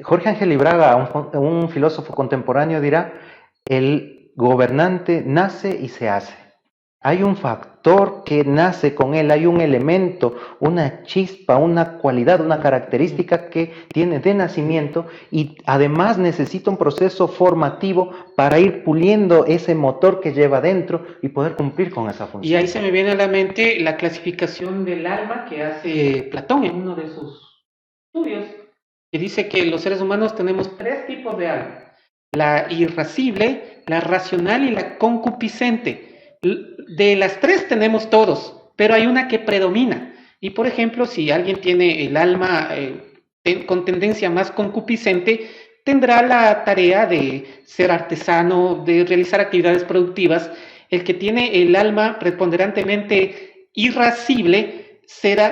Jorge Ángel Ibraga, un filósofo contemporáneo, dirá, el gobernante nace y se hace. Hay un factor que nace con él, hay un elemento, una chispa, una cualidad, una característica que tiene de nacimiento y además necesita un proceso formativo para ir puliendo ese motor que lleva dentro y poder cumplir con esa función. Y ahí se me viene a la mente la clasificación del alma que hace Platón en uno de sus estudios, que dice que los seres humanos tenemos 3 tipos de alma: la irascible, la racional y la concupiscente. De las 3 tenemos todos, pero hay una que predomina. Y por ejemplo, si alguien tiene el alma con tendencia más concupiscente, tendrá la tarea de ser artesano, de realizar actividades productivas. El que tiene el alma preponderantemente irascible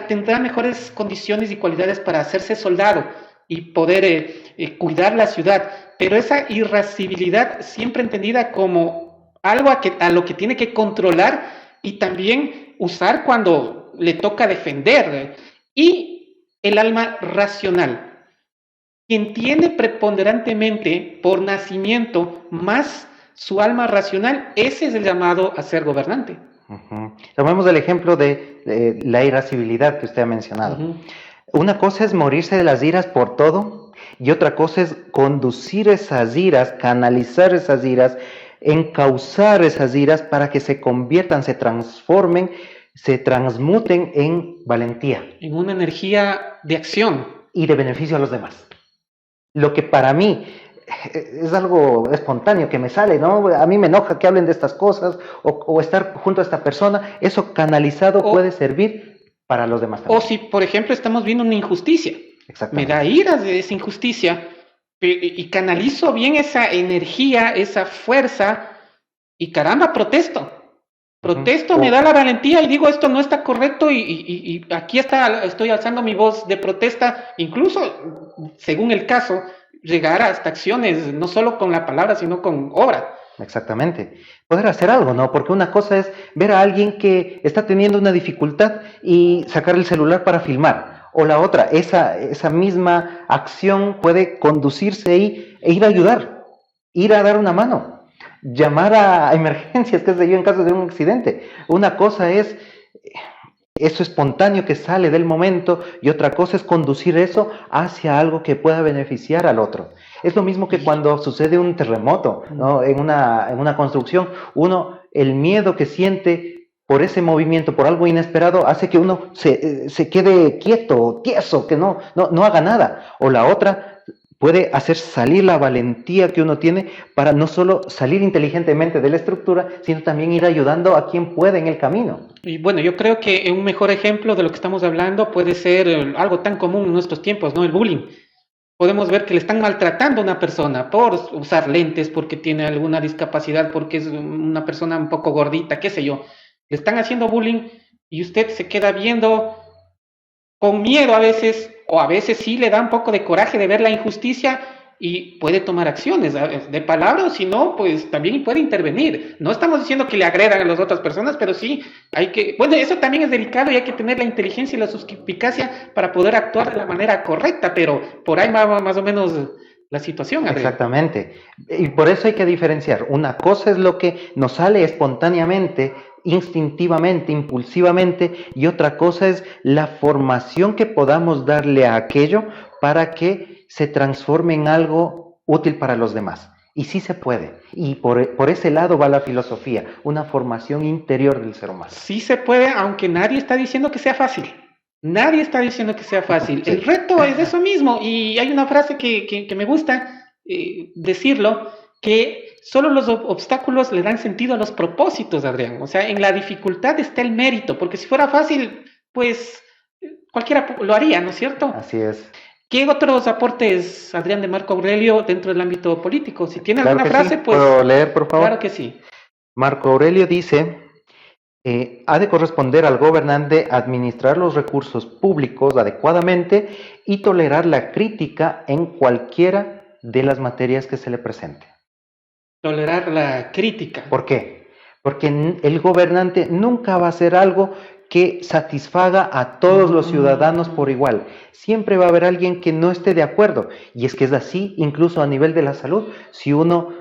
tendrá mejores condiciones y cualidades para hacerse soldado y poder cuidar la ciudad, pero esa irascibilidad siempre entendida como algo a lo que tiene que controlar y también usar cuando le toca defender. Y el alma racional, quien tiene preponderantemente por nacimiento más su alma racional, ese es el llamado a ser gobernante. Tomemos el ejemplo de la irascibilidad que usted ha mencionado. Una cosa es morirse de las iras por todo y otra cosa es conducir esas iras, canalizar esas iras, encauzar esas iras para que se conviertan, se transformen, se transmuten en valentía. En una energía de acción. Y de beneficio a los demás. Lo que para mí es algo espontáneo que me sale, ¿no? A mí me enoja que hablen de estas cosas o estar junto a esta persona. Eso canalizado puede servir para los demás también. O si, por ejemplo, estamos viendo una injusticia. Me da ira de esa injusticia y canalizo bien esa energía, esa fuerza y caramba, protesto. Protesto, me da la valentía y digo esto no está correcto y aquí estoy alzando mi voz de protesta, incluso, según el caso, llegar hasta acciones, no solo con la palabra, sino con obra. Exactamente. Poder hacer algo, ¿no? Porque una cosa es ver a alguien que está teniendo una dificultad y sacar el celular para filmar. O la otra, esa misma acción puede conducirse ahí e ir a ayudar, ir a dar una mano, llamar a emergencias, qué sé yo, en caso de un accidente. Una cosa es eso espontáneo que sale del momento y otra cosa es conducir eso hacia algo que pueda beneficiar al otro. Es lo mismo que cuando sucede un terremoto, ¿no? En una construcción, el miedo que siente por ese movimiento, por algo inesperado, hace que uno se quede quieto, tieso, que no haga nada. O la otra puede hacer salir la valentía que uno tiene para no solo salir inteligentemente de la estructura, sino también ir ayudando a quien puede en el camino. Y bueno, yo creo que un mejor ejemplo de lo que estamos hablando puede ser algo tan común en nuestros tiempos, ¿no? El bullying. Podemos ver que le están maltratando a una persona por usar lentes, porque tiene alguna discapacidad, porque es una persona un poco gordita, qué sé yo. Le están haciendo bullying y usted se queda viendo con miedo a veces, o a veces sí le da un poco de coraje de ver la injusticia y puede tomar acciones de palabra, o si no, pues también puede intervenir. No estamos diciendo que le agredan a las otras personas, pero sí hay que, bueno, eso también es delicado y hay que tener la inteligencia y la suspicacia para poder actuar de la manera correcta, pero por ahí va más o menos la situación. Adrián. Exactamente. Y por eso hay que diferenciar. Una cosa es lo que nos sale espontáneamente, instintivamente, impulsivamente, y otra cosa es la formación que podamos darle a aquello para que se transforme en algo útil para los demás. Y sí se puede. Y por ese lado va la filosofía, una formación interior del ser humano. Sí se puede, aunque nadie está diciendo que sea fácil. Nadie está diciendo que sea fácil. Sí. El reto es eso mismo. Y hay una frase que me gusta decirlo, que solo los obstáculos le dan sentido a los propósitos, Adrián. O sea, en la dificultad está el mérito, porque si fuera fácil, pues cualquiera lo haría, ¿no es cierto? Así es. ¿Qué otros aportes, Adrián, de Marco Aurelio dentro del ámbito político? Si tiene alguna frase, sí. Pues... ¿Puedo leer, por favor? Claro que sí. Marco Aurelio dice... ha de corresponder al gobernante administrar los recursos públicos adecuadamente y tolerar la crítica en cualquiera de las materias que se le presente. Tolerar la crítica. ¿Por qué? porque el gobernante nunca va a hacer algo que satisfaga a todos los ciudadanos por igual. Siempre va a haber alguien que no esté de acuerdo. Y es que es así incluso a nivel de la salud. Si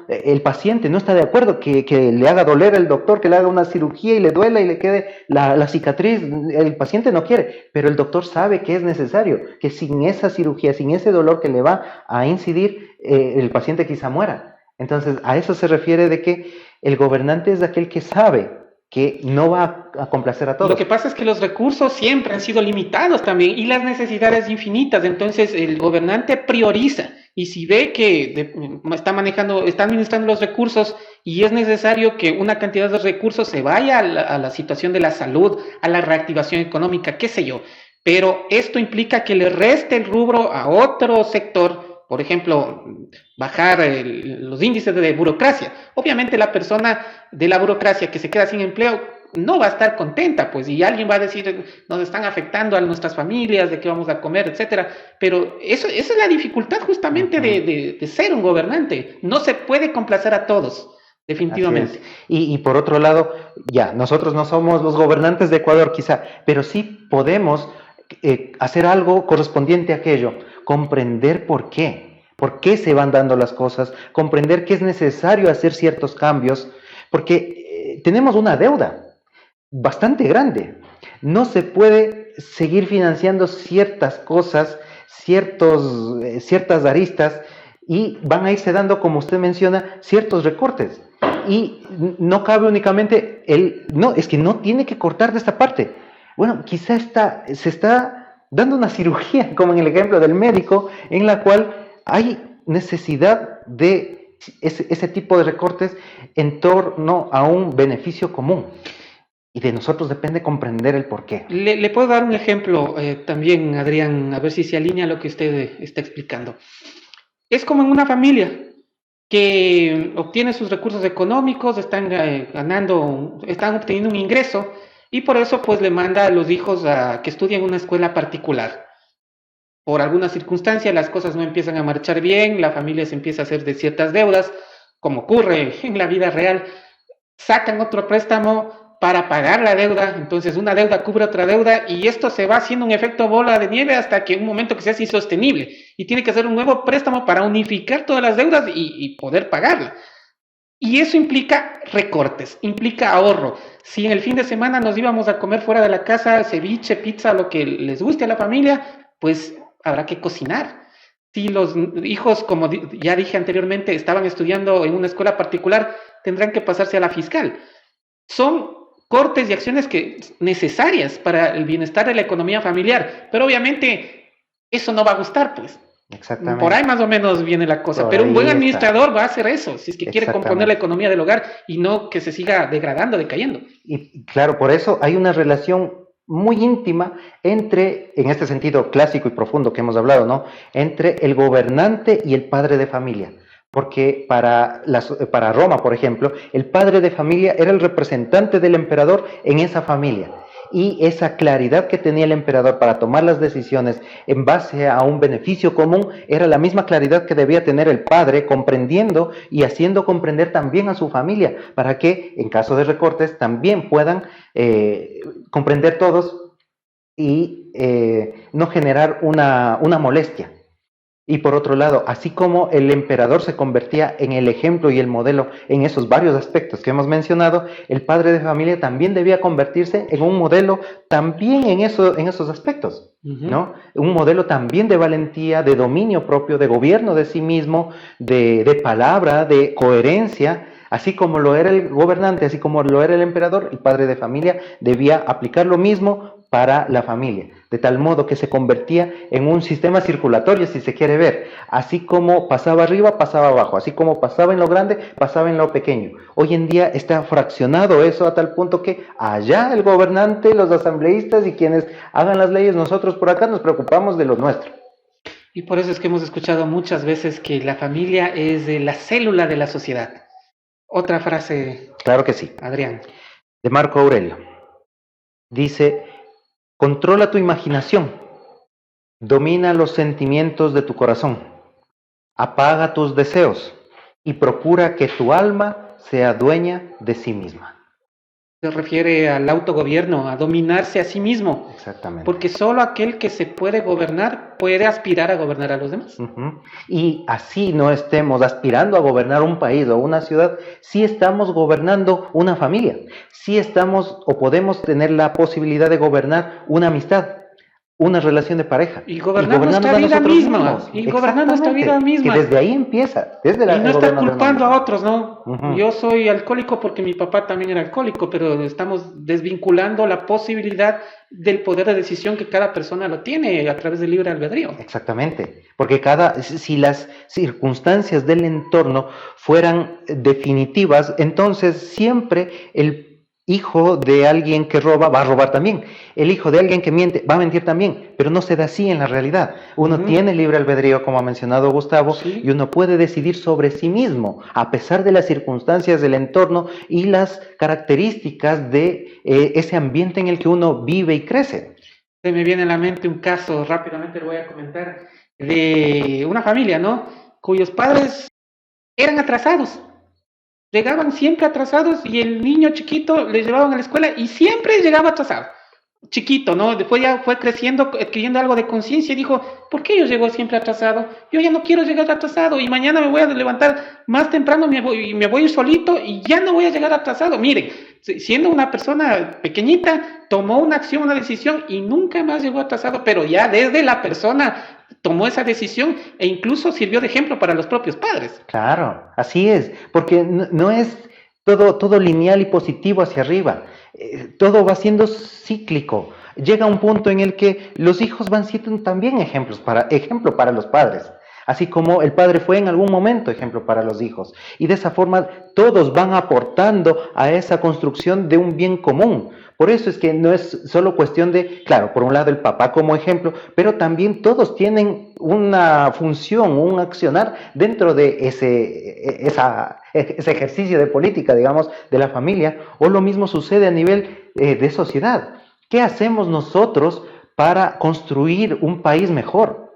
el paciente no está de acuerdo que le haga doler al doctor, que le haga una cirugía y le duela y le quede la cicatriz, el paciente no quiere, pero el doctor sabe que es necesario, que sin esa cirugía, sin ese dolor que le va a incidir, el paciente quizá muera. Entonces, a eso se refiere de que el gobernante es aquel que sabe que no va a complacer a todos. Lo que pasa es que los recursos siempre han sido limitados también y las necesidades infinitas. Entonces el gobernante prioriza y si ve que está administrando los recursos y es necesario que una cantidad de recursos se vaya a la situación de la salud, a la reactivación económica, qué sé yo. Pero esto implica que le reste el rubro a otro sector. Por ejemplo, bajar los índices de burocracia. Obviamente la persona de la burocracia que se queda sin empleo no va a estar contenta, pues, y alguien va a decir, nos están afectando a nuestras familias, de qué vamos a comer, etcétera. Pero esa es la dificultad justamente de ser un gobernante. No se puede complacer a todos, definitivamente. Y por otro lado, nosotros no somos los gobernantes de Ecuador quizá, pero sí podemos hacer algo correspondiente a aquello, comprender por qué se van dando las cosas, comprender que es necesario hacer ciertos cambios, porque tenemos una deuda bastante grande. No se puede seguir financiando ciertas cosas, ciertas aristas, y van a irse dando, como usted menciona, ciertos recortes. Y no cabe únicamente es que no tiene que cortar de esta parte. Bueno, quizá se está dando una cirugía, como en el ejemplo del médico, en la cual hay necesidad de ese tipo de recortes en torno a un beneficio común. Y de nosotros depende comprender el porqué. Le puedo dar un ejemplo también, Adrián, a ver si se alinea a lo que usted está explicando. Es como en una familia que obtiene sus recursos económicos, están obteniendo un ingreso, y por eso pues le manda a los hijos a que estudien en una escuela particular. Por alguna circunstancia las cosas no empiezan a marchar bien, la familia se empieza a hacer de ciertas deudas, como ocurre en la vida real, sacan otro préstamo para pagar la deuda, entonces una deuda cubre otra deuda y esto se va haciendo un efecto bola de nieve hasta que en un momento que se hace insostenible y tiene que hacer un nuevo préstamo para unificar todas las deudas y poder pagarla. Y eso implica recortes, implica ahorro. Si en el fin de semana nos íbamos a comer fuera de la casa, ceviche, pizza, lo que les guste a la familia, pues habrá que cocinar. Si los hijos, como ya dije anteriormente, estaban estudiando en una escuela particular, tendrán que pasarse a la fiscal. Son cortes y acciones necesarias para el bienestar de la economía familiar, pero obviamente eso no va a gustar, pues. Exactamente. Por ahí más o menos viene la cosa, pero un buen administrador va a hacer eso, si es que quiere componer la economía del hogar y no que se siga degradando, decayendo. Y claro, por eso hay una relación muy íntima entre, en este sentido clásico y profundo que hemos hablado, ¿no?, entre el gobernante y el padre de familia. Porque para Roma, por ejemplo, el padre de familia era el representante del emperador en esa familia. Y esa claridad que tenía el emperador para tomar las decisiones en base a un beneficio común era la misma claridad que debía tener el padre, comprendiendo y haciendo comprender también a su familia, para que en caso de recortes también puedan comprender todos y no generar una molestia. Y por otro lado, así como el emperador se convertía en el ejemplo y el modelo en esos varios aspectos que hemos mencionado, el padre de familia también debía convertirse en un modelo también en esos aspectos, ¿no? Un modelo también de valentía, de dominio propio, de gobierno de sí mismo, de palabra, de coherencia. Así como lo era el gobernante, así como lo era el emperador, el padre de familia debía aplicar lo mismo para la familia, de tal modo que se convertía en un sistema circulatorio, si se quiere ver. Así como pasaba arriba, pasaba abajo, así como pasaba en lo grande, pasaba en lo pequeño. Hoy en día está fraccionado eso a tal punto que allá el gobernante, los asambleístas y quienes hagan las leyes, nosotros por acá nos preocupamos de lo nuestro. Y por eso es que hemos escuchado muchas veces que la familia es la célula de la sociedad. Otra frase. Claro que sí. Adrián. De Marco Aurelio. Dice: controla tu imaginación, domina los sentimientos de tu corazón, apaga tus deseos y procura que tu alma sea dueña de sí misma. Se refiere al autogobierno, a dominarse a sí mismo, Exactamente. porque solo aquel que se puede gobernar puede aspirar a gobernar a los demás. Ujú. Y así no estemos aspirando a gobernar un país o una ciudad, sí estamos gobernando una familia, sí estamos o podemos tener la posibilidad de gobernar una amistad, una relación de pareja Y y gobernar gobernarnos nuestra a vida nosotros misma, mismos. y gobernar nuestra vida Exactamente, que misma. desde ahí empieza, desde Y no el estar gobierno de uno culpando a mismo. otros, ¿no? Ujú. Yo soy alcohólico porque mi papá también era alcohólico, pero estamos desvinculando la posibilidad del poder de decisión que cada persona lo tiene a través del libre albedrío. Exactamente, porque si las circunstancias del entorno fueran definitivas, entonces siempre el hijo de alguien que roba va a robar también, el hijo de alguien que miente va a mentir también, pero no se da así en la realidad. Uno tiene libre albedrío, como ha mencionado Gustavo, Sí. y uno puede decidir sobre sí mismo, a pesar de las circunstancias del entorno y las características de ese ambiente en el que uno vive y crece. Se me viene a la mente un caso, rápidamente lo voy a comentar, de una familia, ¿no? Cuyos padres eran atrasados. Llegaban siempre atrasados y el niño chiquito le llevaban a la escuela y siempre llegaba atrasado. Chiquito, ¿no? Después ya fue creciendo, adquiriendo algo de conciencia y dijo, ¿por qué yo llego siempre atrasado? Yo ya no quiero llegar atrasado y mañana me voy a levantar más temprano y me voy a ir solito y ya no voy a llegar atrasado. Miren, siendo una persona pequeñita, tomó una acción, una decisión y nunca más llegó atrasado, pero ya desde la persona tomó esa decisión e incluso sirvió de ejemplo para los propios padres. Claro, así es, porque no es todo lineal y positivo hacia arriba, todo va siendo cíclico. Llega un punto en el que los hijos van siendo también ejemplo para los padres, así como el padre fue en algún momento ejemplo para los hijos. Y de esa forma todos van aportando a esa construcción de un bien común. Por eso es que no es solo cuestión de, claro, por un lado el papá como ejemplo, pero también todos tienen una función, un accionar dentro de ese ejercicio de política, digamos, de la familia, o lo mismo sucede a nivel de sociedad. ¿Qué hacemos nosotros para construir un país mejor?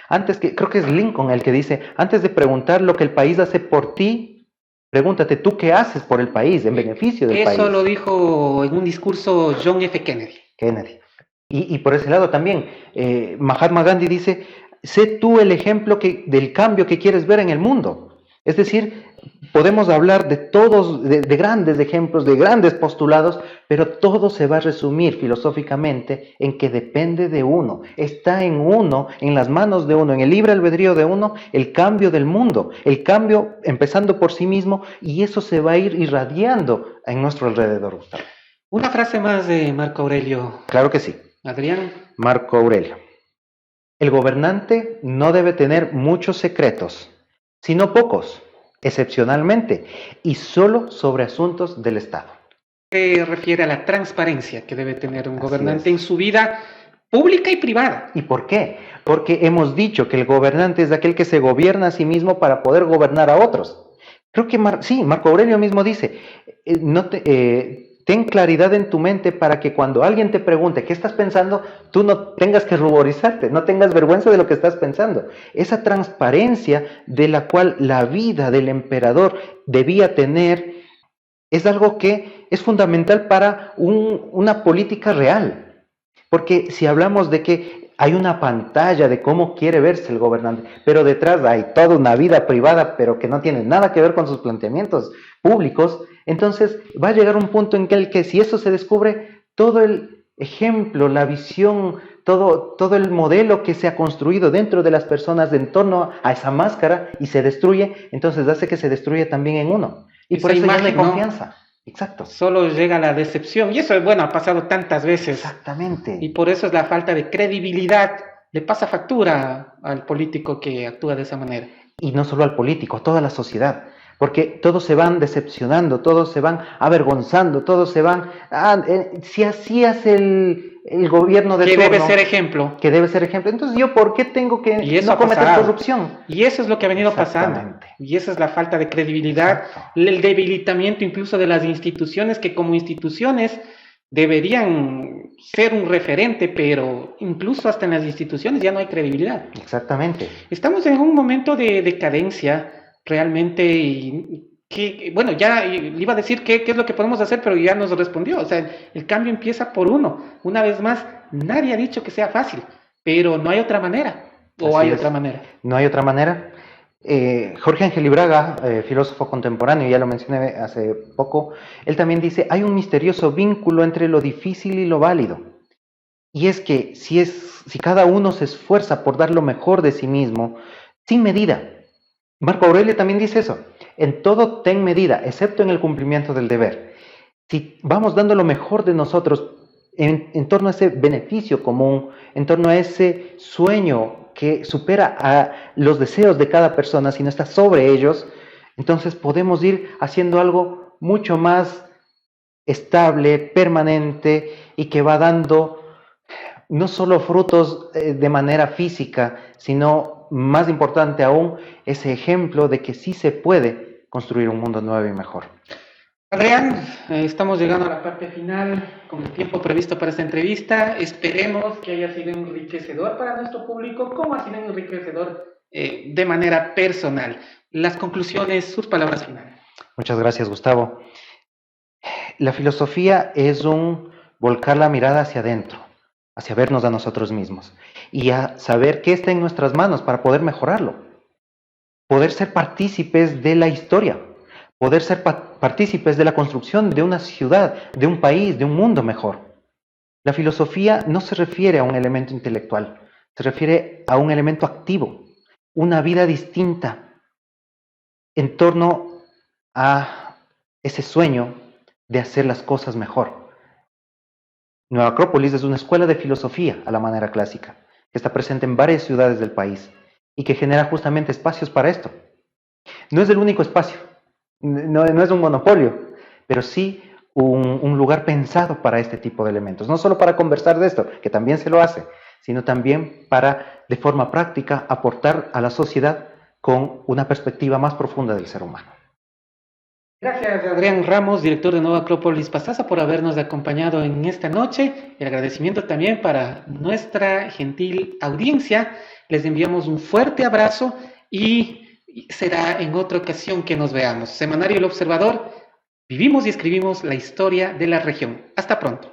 Creo que es Lincoln el que dice, antes de preguntar lo que el país hace por ti, pregúntate tú qué haces por el país, en beneficio del país. Eso lo dijo en un discurso John F. Kennedy. Y por ese lado también, Mahatma Gandhi dice, sé tú el ejemplo del cambio que quieres ver en el mundo. Es decir, podemos hablar de grandes ejemplos, de grandes postulados, pero todo se va a resumir filosóficamente en que depende de uno. Está en uno, en las manos de uno, en el libre albedrío de uno, el cambio del mundo, el cambio empezando por sí mismo, y eso se va a ir irradiando en nuestro alrededor, Gustavo. Una frase más de Marco Aurelio. Claro que sí. Adrián. Marco Aurelio. El gobernante no debe tener muchos secretos, sino pocos, excepcionalmente, y solo sobre asuntos del Estado. Se refiere a la transparencia que debe tener un gobernante en su vida pública y privada. ¿Y por qué? Porque hemos dicho que el gobernante es aquel que se gobierna a sí mismo para poder gobernar a otros. Creo que Marco Aurelio mismo dice, ten claridad en tu mente para que cuando alguien te pregunte qué estás pensando, tú no tengas que ruborizarte, no tengas vergüenza de lo que estás pensando. Esa transparencia de la cual la vida del emperador debía tener es algo que es fundamental para una política real. Porque si hablamos de que hay una pantalla de cómo quiere verse el gobernante, pero detrás hay toda una vida privada, pero que no tiene nada que ver con sus planteamientos públicos, entonces va a llegar un punto en el que si eso se descubre, todo el ejemplo, la visión, todo el modelo que se ha construido dentro de las personas en torno a esa máscara y se destruye, entonces hace que se destruya también en uno. Y Esa por eso imagen, ya no hay confianza. ¿No? Exacto. Solo llega la decepción. Y eso, bueno, ha pasado tantas veces. Exactamente. Y por eso es la falta de credibilidad. Le pasa factura al político que actúa de esa manera. Y no solo al político, a toda la sociedad. Porque todos se van decepcionando, todos se van avergonzando, todos se van... si así hace el gobierno de turno... Que debe ser ejemplo. Que debe ser ejemplo. Entonces, ¿yo por qué tengo que no cometer corrupción? Y eso es lo que ha venido pasando. Y esa es la falta de credibilidad, el debilitamiento incluso de las instituciones, que como instituciones deberían ser un referente, pero incluso hasta en las instituciones ya no hay credibilidad. Exactamente. Estamos en un momento de decadencia realmente, y bueno, ya le iba a decir qué es lo que podemos hacer, pero ya nos respondió. O sea, el cambio empieza por uno. Una vez más, nadie ha dicho que sea fácil, pero no hay otra manera. ¿O Así hay otra es, manera? no hay otra manera. Jorge Ángel Ibraga, filósofo contemporáneo, ya lo mencioné hace poco, él también dice, hay un misterioso vínculo entre lo difícil y lo válido. Y es que si cada uno se esfuerza por dar lo mejor de sí mismo, sin medida. Marco Aurelio también dice eso, en todo ten medida, excepto en el cumplimiento del deber. Si vamos dando lo mejor de nosotros en torno a ese beneficio común, en torno a ese sueño que supera a los deseos de cada persona, si no está sobre ellos, entonces podemos ir haciendo algo mucho más estable, permanente y que va dando no solo frutos de manera física, sino más importante aún, ese ejemplo de que sí se puede construir un mundo nuevo y mejor. Adrián, estamos llegando a la parte final con el tiempo previsto para esta entrevista. Esperemos que haya sido enriquecedor para nuestro público, como ha sido enriquecedor de manera personal. Las conclusiones, sus palabras finales. Muchas gracias, Gustavo. La filosofía es un volcar la mirada hacia adentro, hacia vernos a nosotros mismos y a saber qué está en nuestras manos para poder mejorarlo, poder ser partícipes de la historia, poder ser partícipes de la construcción de una ciudad, de un país, de un mundo mejor. La filosofía no se refiere a un elemento intelectual, se refiere a un elemento activo, una vida distinta en torno a ese sueño de hacer las cosas mejor. Nueva Acrópolis es una escuela de filosofía a la manera clásica, que está presente en varias ciudades del país y que genera justamente espacios para esto. No es el único espacio, no es un monopolio, pero sí un lugar pensado para este tipo de elementos. No solo para conversar de esto, que también se lo hace, sino también para, de forma práctica, aportar a la sociedad con una perspectiva más profunda del ser humano. Gracias, Adrián Ramos, director de Nueva Acrópolis Pastaza, por habernos acompañado en esta noche. El agradecimiento también para nuestra gentil audiencia. Les enviamos un fuerte abrazo y será en otra ocasión que nos veamos. Semanario El Observador, vivimos y escribimos la historia de la región. Hasta pronto.